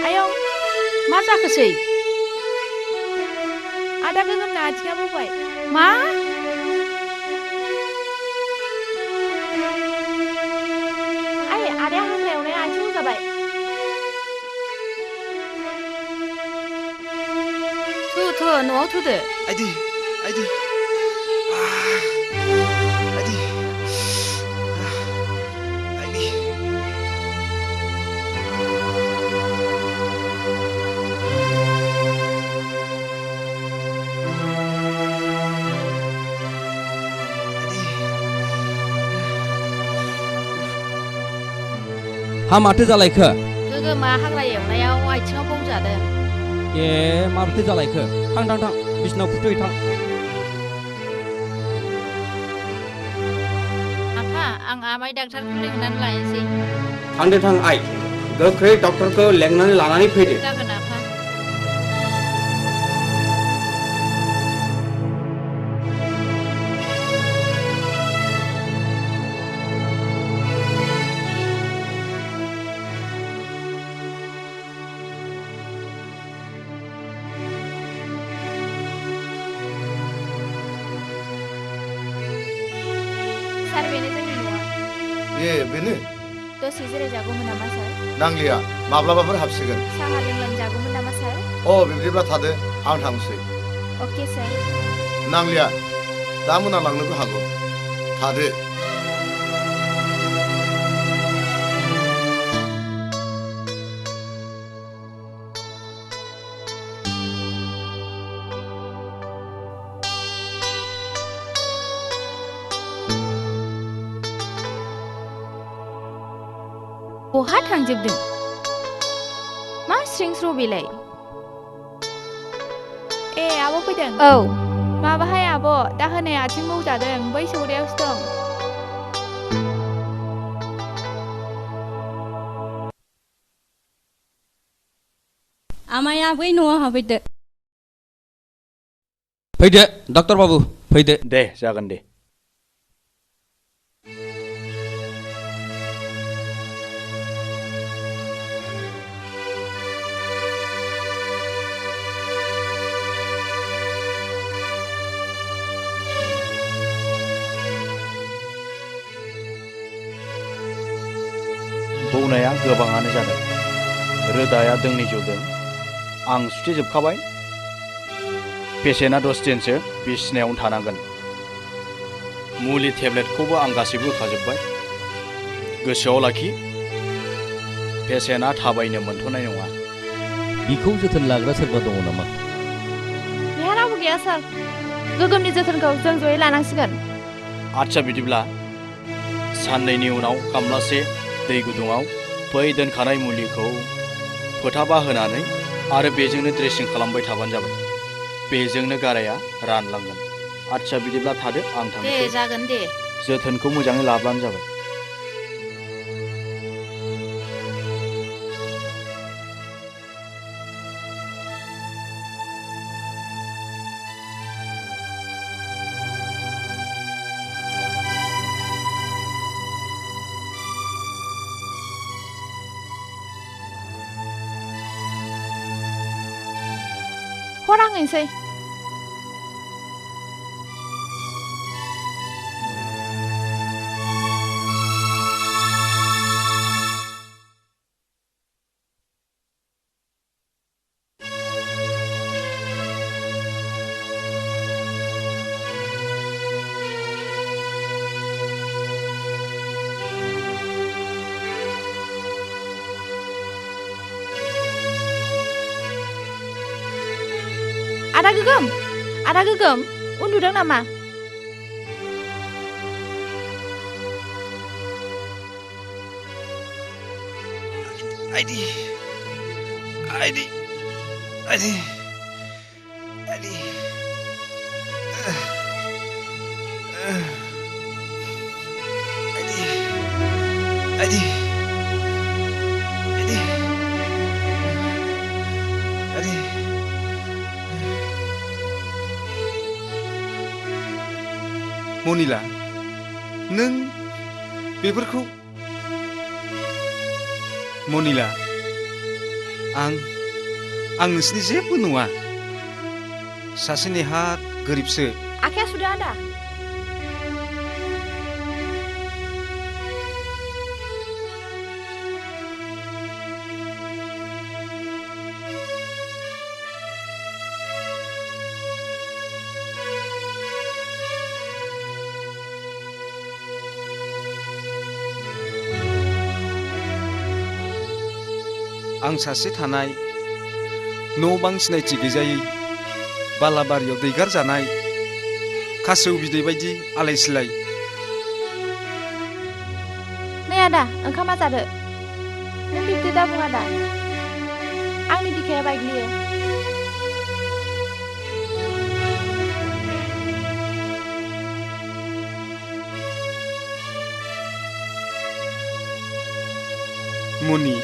आयं मा जाखोसै आदा गोगोमना आथिङा बौबाय मा न'आव थुदो आइदि आइदि आइदि आइदि हा माथो जालायखो गोगोमा हाग्रा एवनायाव आथिङाव बौजादों ए माबोरैथो जालायखो थां थां थां बिसिनाव फुथुयै थां आफा आं आमाय डाक्टारखौ लिंनानै लायनोसै थांदो थां आइ गोख्रै डक्टरखौ लेंनानै लानानै फैदो जागोन आफा सार बेनो जोंनि न'आ ए बेनो दसे जिरायजागौमोन नामा सार नांलिया माब्लाबाफोर हाबसिगोन साहा लोंलांजागौमोन नामा सार अ बिब्दिब्ला थादो आं थांसै अके सार नांलिया दा मोनालांनोबो हागौ थादो बहा थांजोबदों मा स्रिं स्र' बेलाय ए आब' फैदों औ माबाहाय आब' दाहोनाया आथिं बौजादों बै सौरायावसो दं आमाया बै न'आव हाबफैदो फैदो डक्टर बाबु फैदो दे जागोन दे बौनाया गोबाङानो जादों रोदाया दोंनै जौदों आं सुथेजोबखाबाय पेसेन्टआ 10 दिनसो बिसिनायावनो थानांगोन मुलि टेब्लेटखौबो आं गासैबो होखाजोब्बाय गोसोआव लाखि पेसेन्टआ थाबायनो मोनथ'नाय नङा बिखौ जोथोन लाग्रा सोरबा दङ नामा बेहा रावबो गैया सार गोगोमनि जोथोनखौ जों जयै लानांसिगोन आच्छा बिदिब्ला साननैनि उनाव गामलासे दै गुदुङाव बै दोनखानाय मुलिखौ फोथाबा होनानै आरो बेजोंनो ड्रेसिं खालामबाय थाबानो जाबाय बेजोंनो गाराया रानलांगोन आच्छा बिदिब्ला थादो आं दे थांनोसै जागोन दे जोथोनखौ मोजाङै लाब्लानो जाबाय हर आंनोसै आदा गोगोम उन्दुदों नामा आइदि आइदि आइदि आइदि आइदि आइदि आइदि मनिला नों बेफोरखौ मनिला आं नोंसिनि जेबो नङा सासे नेहात गोरिबसो आखाया सुदो आदा आं सासे थानाय न' बां सिनायथि गैजायै बालाबारियाव दैगार जानाय खासेव बिदै बायदि आलाय सिलाय। नै आदा ओंखामा जादो। नों बिब्दि दाबुं आदा, आंनि बिखाया बायग्लियो। मुनि,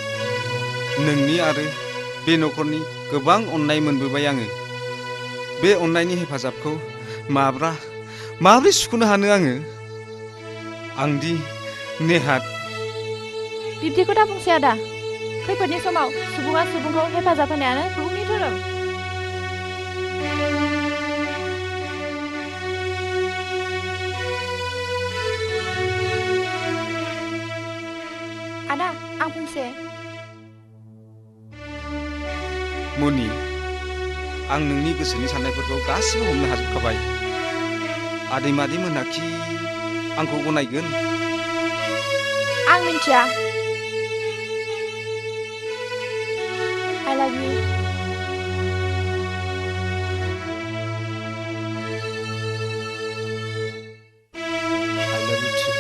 नोंनि आरो बे न'खरनि गोबां अननाय मोनबोबाय आङो। बे अननायनि हेफाजाबखौ माब्रै सुख'नो हानो आङो? आंदि नेहात। बिब्दिखौ दा बुंसै आदा, खैफोदनि समाव सुबुङा सुबुंखौ हेफाजाब होनायानो सुबुंनि धोरोम। आदा आं बुंसे। मुनि, आं नोंनि गोसोनि साननायफोरखौ गासिबो हमनो हाजोबखाबाय। आदै मादै मोनाखि आंखौ गनायगोन? आं मिन्थिया। I love you. I love you too.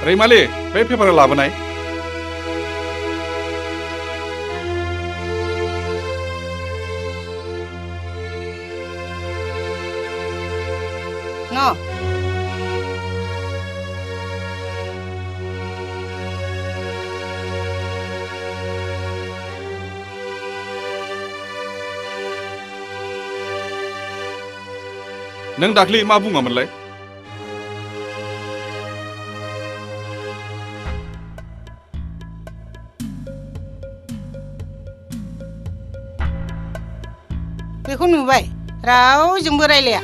रैमालि, बे पेपार लाबोनाय। न' नों दाख्लि मा बुङामोनलाय? बेखौ नुबाय, रावजोंबो रायलाया।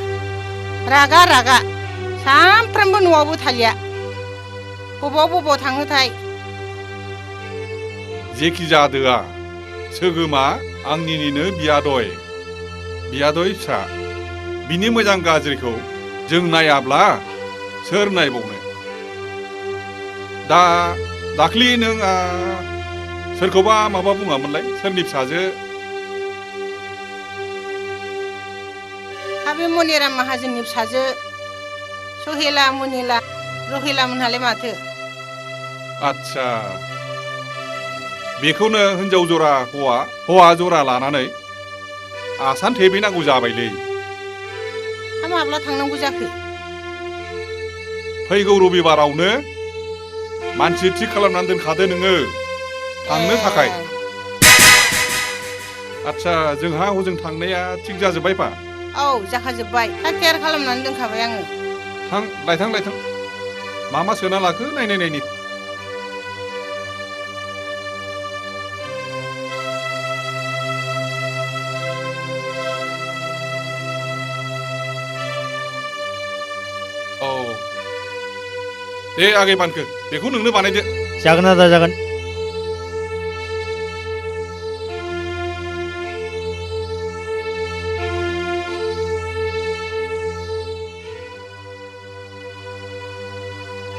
रागा सानफ्रामबो न'आवबो थालिया। बबाव थाङोथाय। जेखि जादोआ, सोगोमा आंनिनो बियादय फिसा। बिनि मोजां गाज्रिखौ जों नायाब्ला सोर नायबावनो? दाख्लि नों सोरखौबा माबा बुङामोनलाय? सोरनि फिसाजो? बे मनिराम माहाजोननि फिसाजो सहेला मनिला रहिला मोनहालाय माथो? आच्छा, बेखौनो हिनजाव जरा हौवा जरा लानानै आसान थेबहैनांगौ जाबायलै। माब्ला थांनांगौ जाखो? फैगौ रबिबारावनो मानसि थिग खालामनानै दोनखादो नोङो थांनो थाखाय। आच्छा, जोंहा हजों थांनाया थिग जाजोब्बायफा? औ, जाखाजोब्बाय। थाग थियार खालामनानै दोनखाबाय आङो। लायथां मा सोना लाखो नायनि। औ, दे आगै बानखो, बेखौ नोंनो बानायदो। जागोन आदा, जागोन।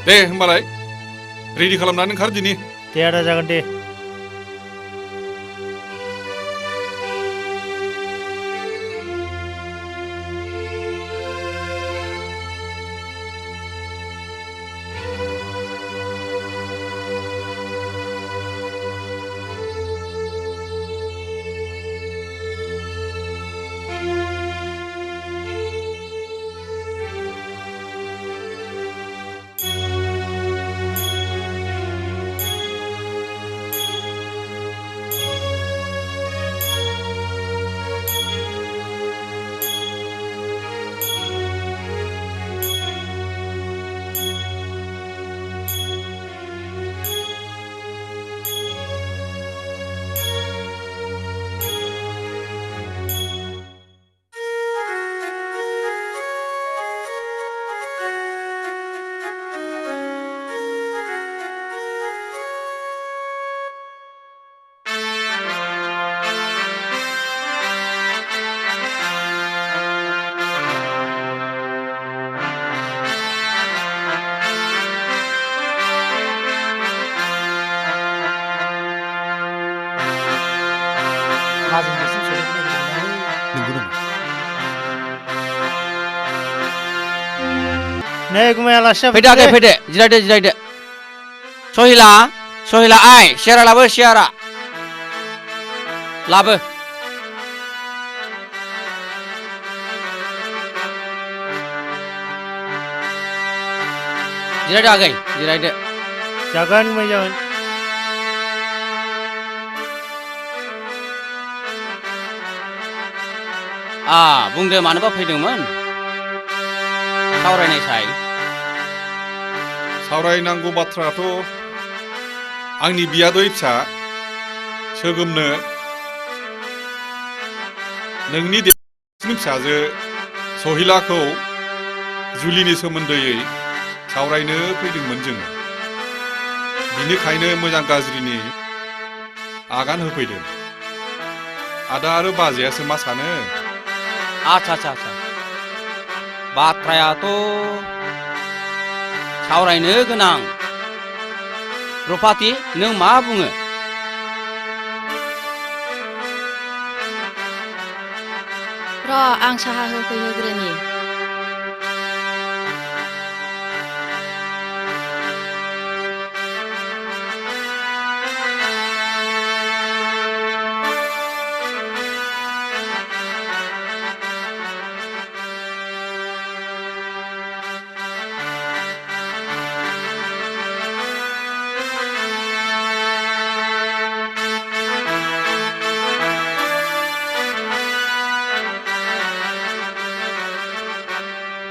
दे होमबालाय रेडि खालामनानै ओंखार दिनि। दे आदा, जागोन दे। नै गुमै आलासिया फैदो आगै फैदो जिरायदो सहिला आइ सियारा लाबो सियारा लाबो जिरायदो आगै जिरायदो जागोन गुमै जागोन बुंदो मानोबा फैदोंमोन सावरायनायसाय सावरायनांगौ बाथ्रायाथ' आंनि बियादै फिसा सोगोमनो नोंनि देरसिन फिसाजो सहिलाखौ जुलिनि सोमोन्दैयै सावरायनो फैदोंमोन जोङो बिनिखायनो मोजां गाज्रिनि आगान होफैदों आदा आरो बाजैयासो मा सानो आच्छा बाथ्रायाथ' सावरायनो गोनां रुपाथि नों मा बुङो र' आं साहा होफैहोग्रोनि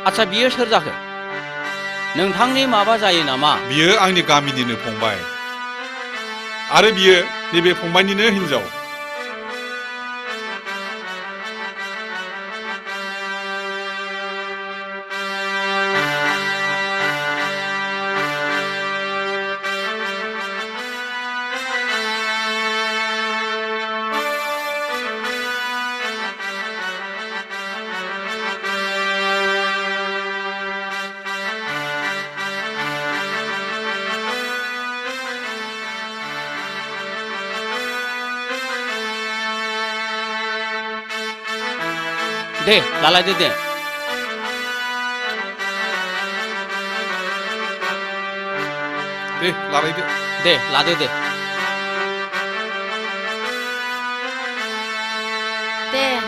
आच्छा बियो सोर जाखो नोंथांनि माबा जायो नामा बियो आंनि गामिनिनो फंबाय आरो बियो नैबे फंबायनिनो हिनजाव दे लालायदो दे लालायदो दे लादो दे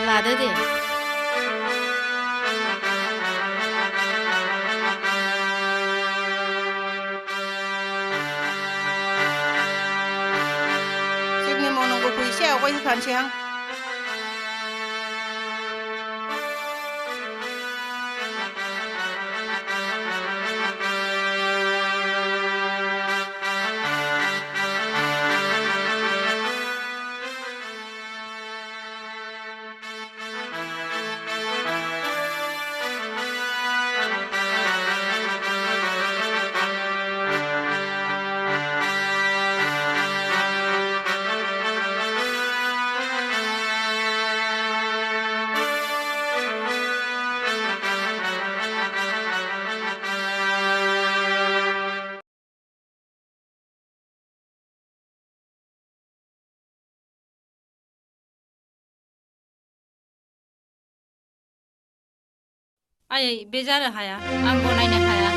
लादो दे जोंनि मावनांगौखौ एसे आवगायहोखानोसै आं आयै बे जानो हाया आं गनायनो हाया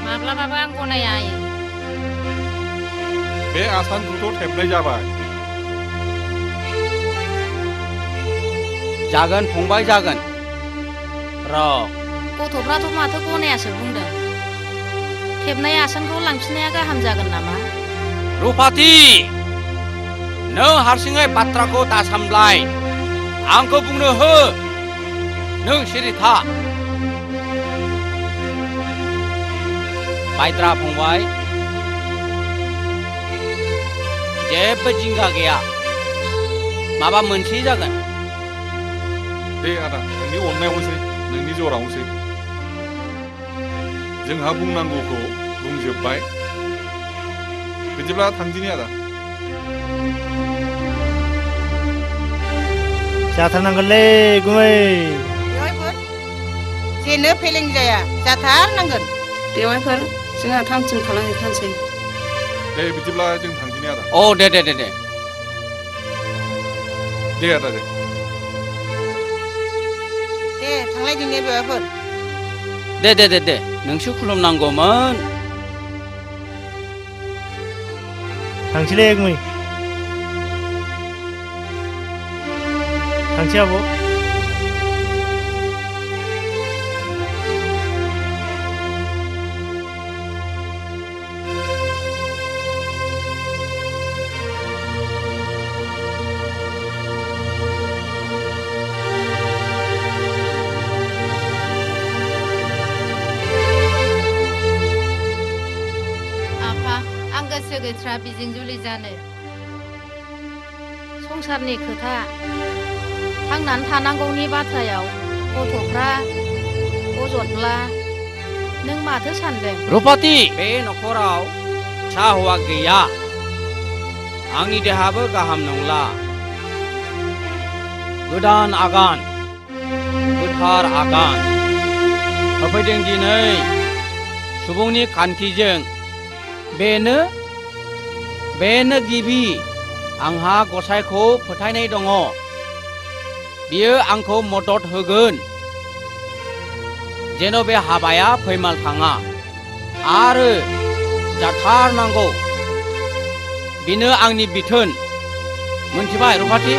माब्लाबाबो आं गनाया आयै बे आसानखौथ' थेबनाय जाबाय जागोन फंबाय जागोन र' गथ'फ्राथ' माथो गनायासो बुंदों थेबनाय आसानखौ लांफिननाया गाहाम जागोन नामा रुपाथि नों हारसिङै बाथ्राखौ दासामलाय आंखौ बुंनो हो नों सिरि था बायद्रा फंबाय जेबो जिंगा गैया माबा मोनसे जागोन दे आदा नोंनि अननायावनोसै नोंनि जरावनोसै जोंहा बुंनांगौखौ बुंजोब्बाय बिदिब्ला थांदिनि आदा जाथारनांगोनलै गुमै बेवाइफोर जेनो फेलें जाया जाथारनांगोन बेवाइफोर जोंहा थाम थिम खालामहैखानोसै दे बिदिब्ला जों थांदिनि आदा दे दे आदा दे दे थांलायदों ने बेवाइफोर दे नोंसो खुलुमनांगौमोन थांसैलै गुमै थांसै आब' गोसो गैथ्रा बिजों जुलि जानो संसारनि खोथा थांनानै थानांगौनि बाथ्रायाव गथ'फ्रा अजदब्ला नों माथो सानदों रुपाति बे नखराव फिसा हौवा गैया आंनि देहाबो गाहाम नंला गोदान आगान गोथार आगान होफैदों दिनै सुबुंनि खान्थिजों बेनो गिबि आंहा गसाइखौ फोथायनाय दङ बियो आंखौ मदद होगोन जेन' बे हाबाया फैमाल थाङा आरो जाथारनांगौ बेनो आंनि बिथोन मोनथिबाय रुपाति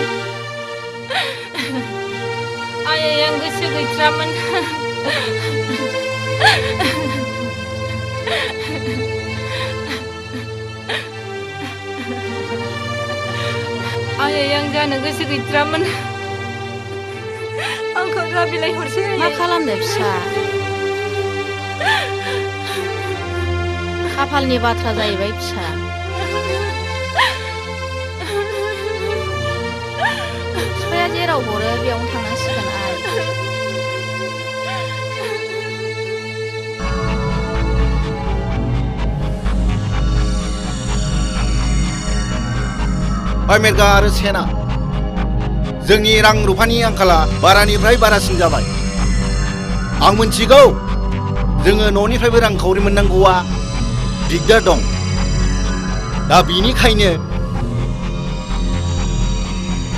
आयै आं गोसो गैथ्रामोन आयै आं जानो गोसो गैथ्रामोन आंखौ जा बिलाइ हरसै मा खालामनो फिसा खाफालनि बाथ्रा जाहैबाय फिसा बिफाया जेराव हरो बेयावनो थांनांसिगोन मेरगा आरो सेना जोंनि रां रुफानि आंखाला बारानिफ्राय बारासिन जाबाय आं मिथिगौ जोङो न'निफ्रायबो रांखावरि मोननांगौआ दिगदार दं दा बिनिखायनो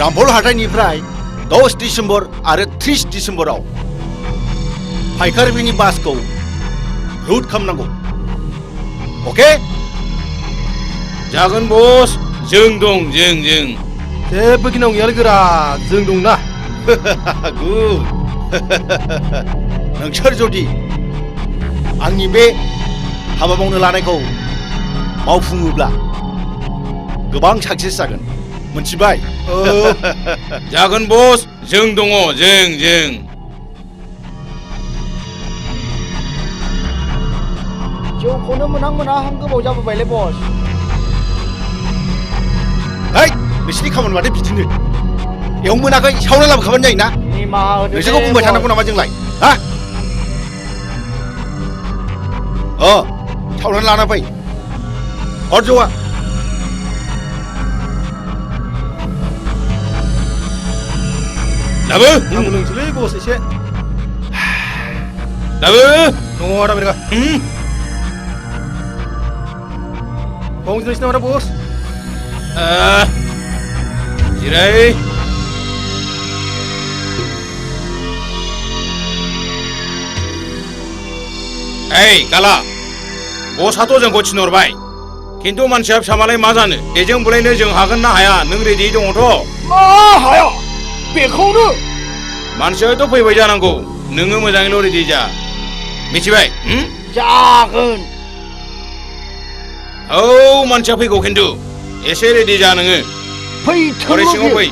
रामफल हाथाइनिफ्राय 10 डिसेम्बर आरो 30 डिसेम्बराव फायखारिफोरनि बासखौ रुट खालामनांगौ अके जागोन बस जों दं जों जेबो गिनांगौ गैयालै गोरा जों दंना गुड नोंसोर जुदि आंनि बे हाबा मावनो लानायखौ मावफुङोब्ला गोबां साक्सेस जागोन मोनथिबाय जागोन बस जों दङ जों जौखौनो मोनहां गोबाव जाबोबायलै बस बिसिनि खामानि माथो बिदिनो एव मोनाखै सावना लाबोखाबानो जायोना नोंसोरखौ बुंबाय थानांगौ नामा जोंलाय हा सावनानै लाना फै हर जौआ दाबो आंबो लोंसैलै बस एसे दाबो दङ आदा बेरगा बावजोंसै नामा बस जिराय काला बसआथ' जोंखौ थिनहरबाय खिन्थु मानसिया फिसामालाय मा जानो बेजों बुलायनो जों हागोन ना हाया नों रेडि दङथ' मा हाया बेखौनो मानसियाथ' फैबाय जानांगौ नोङो मोजाङैल' रेडि जा मिथिबाय जागोन औ मानसिया फैगौ खिन्थु एसे रेडि जा नोङो फैथों सिङाव फै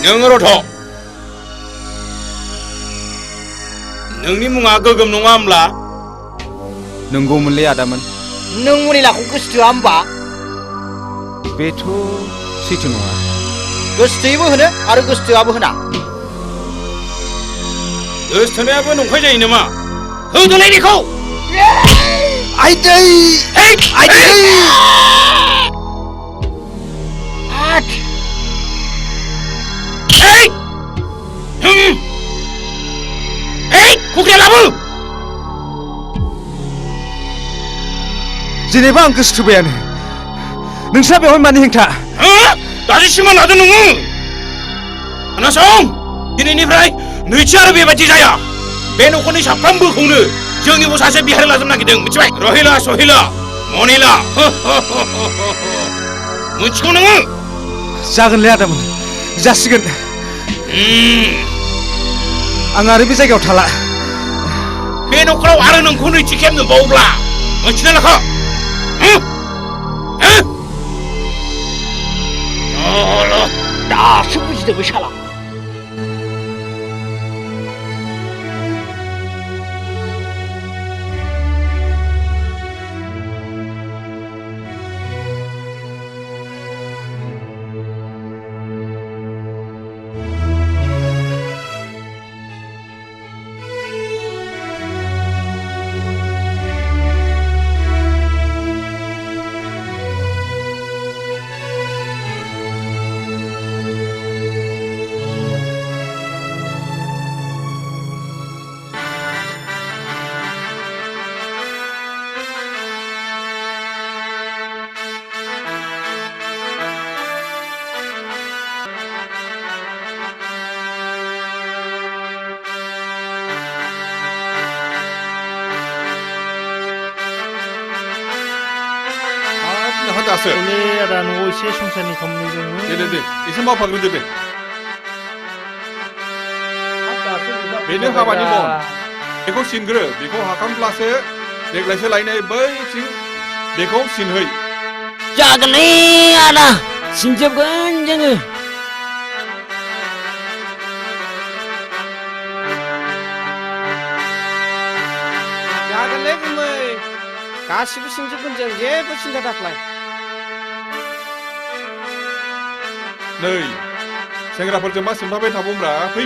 नों रथ' नोंनि मुङा गोगोम नङा होमब्ला नंगौमोनलै आदामोन नों मनिलाखौ गोसोथोआ होमबा बेथ' सैथो नङा गोसोथोयैबो होनो आरो गोसोथोआबो होना गोसथोनायाबो नंखाय जायो नामा होदोलाय बेखौ आइदै आइदै कुकरिया लाबो जेनेबा आं गोसो थोबायानो नोंस्रा बेवहाय मानि हेंथा दासो सिमा लादों नोङो खोनासं दिनैनिफ्राय नैथि आरो बेबायदि जाया बे न'खरनि साफ्रोमबोखौनो जोंनि सासे बिहारि लाजोबनो नागिरदों मिथिबाय रहिला सहिला मनिला मिथिगौ नोङो जागोनलै आदामोन जासिगोन आं आरो बे जायगायाव थाला बे न'खराव आरो नोंखौ नैथि खेब नुबावोब्ला मिथिना लाखा दासो बुजिदों बे साला दासो आदा न'आव एसे संसारनि खामानि दङ दे एसे मावफाग्रोदो दे बेनो हाबानि मन बेखौ सिनग्रो बेखौ हाखांब्लासो देग्लायसो लायनाय बैथिं बेखौ सिनहै जागोनलै आदा सिनजोबगोन जोङो जागोनलै गुमै गासिबो सिनजोबगोन जों जेबो सिन्था दाखालाय नै सेंग्राफोरजों मा सिनफाबाय थाबोब्रा फै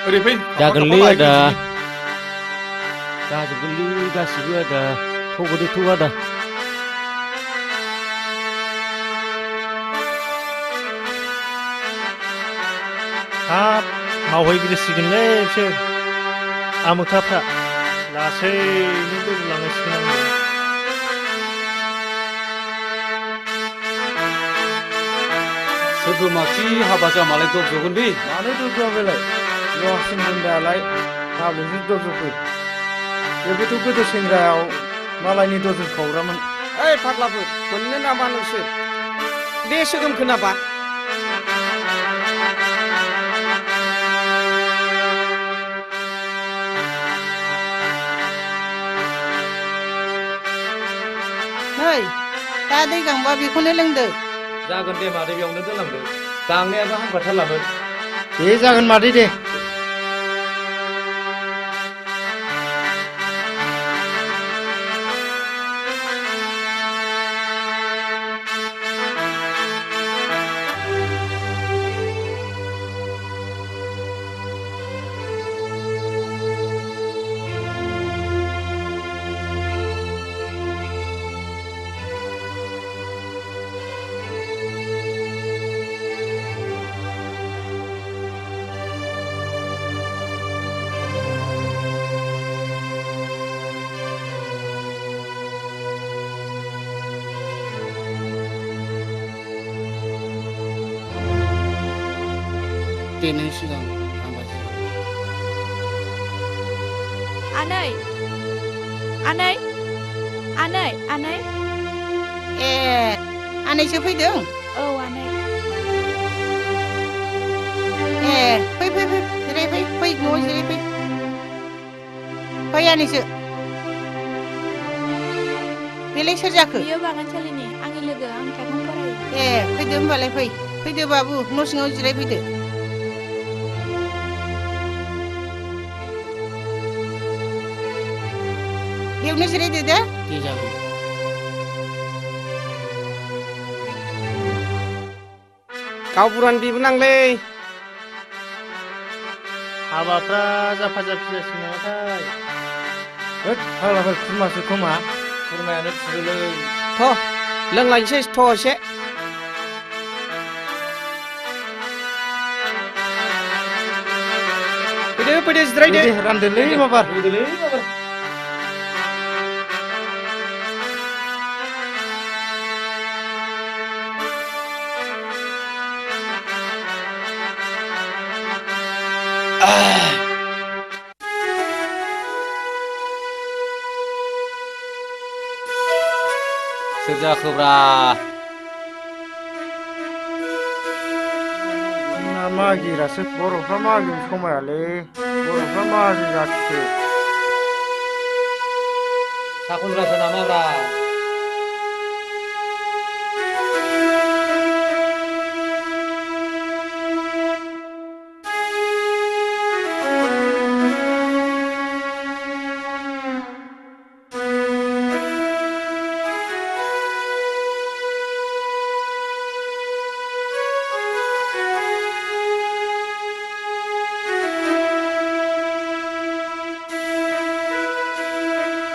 ओरै फै जागोनलै आदा जाजोबगोनलै गासिबो आदा थगदोथ' आदा हाब मावहैग्रोसिगोनलै बिसोर आमोखाफ्रा लासैनो बोरलांनांसिगोन आङो सोरबो माखि हाबा जामालाय दबजगोन बे मानो दबजआ बेलाय लहासिन होनदालाय माब्लासो दबजफोर बेबोथ' गोदो सेंग्रायाव मालायनि दजन खावग्रामोन ओइ फाग्लाफोर मोननो नामा नोंसोर बे सोगोम खोनाबा नै दा दै गांबा बेखौनो लोंदो जागोन दे मादै बेयावनो दोनलांदो गांनायाबो हामखाथारलामोन दे जागोन मादै दे दे नों सिगां थांबाय आनै आनै आनै आनै ए आनैसो फैदों औ आनै ए फै जिरायफै फै न'आव जिरायफै फै आनैसो बेलाय सोर जाखो बियो बागानसालिनि आंनि लोगो आं थाखोआव फरायो ए फैदो होमबालाय फैदो बाबु न' सिङाव जिरायफैदो बेयावनो जिरायदो दे जागोन गाव बुरान बिबोनांलै हाबाफ्रा जाफा जाफि जासिगोन नामाथाय होद फाग्लाफोर खुरमासो खोमा खुरमायानो खुरोलै थ' लोंलायनोसै थ' एसे फैदो जिरायदो रानदोलै माबार सोर जाखोब्रा मागिरासो बर'फ्रा मागिनो समायालै बर'फ्रा मागि जाथिसो साखुन्द्रासो नामाब्रा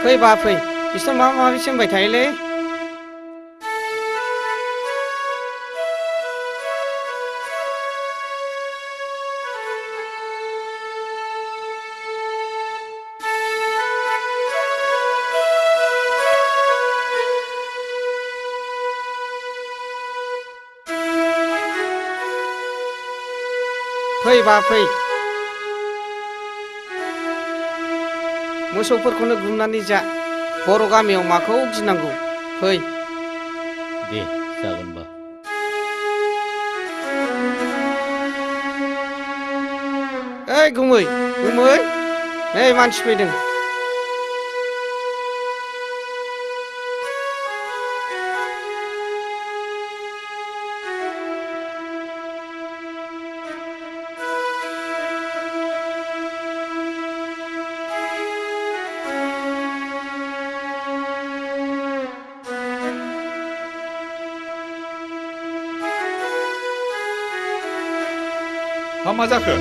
फै बा फै बिसोर माबा माबि सोंबाय थायोलै फै बा फै मोसौफोरखौनो गुमनानै जा बर' गामियाव माखौ गिनांगौ फै दे जागोनबा ओइ गुमै गुमै नै मानसि फैदों मा जाखो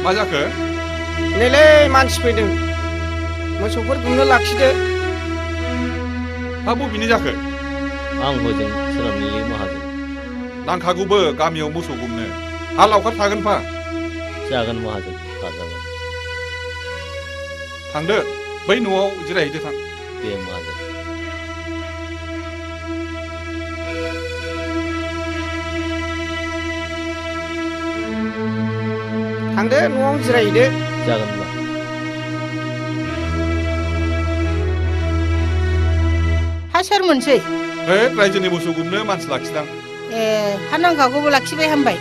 मा जाखो नैलै मानसि फैदों मोसौफोर गुमनो लाखिदो हा बबेनि जाखो आं हजों सोनाबनि माहाजोन नांखागौबो गामियाव मोसौ गुमनो हा लावखार थागोन फा जागोन माहाजोन थाजागोन थांदो बै न'आव जिरायहैदो थां दे माहाजोन थांदो न'आव जिरायहैदो जागोनबा हा सोरमोनसै रायजोनि मोसौ गुमनो मानसि लाखिदां ए हा नांखागौबो लाखिबाय हामबाय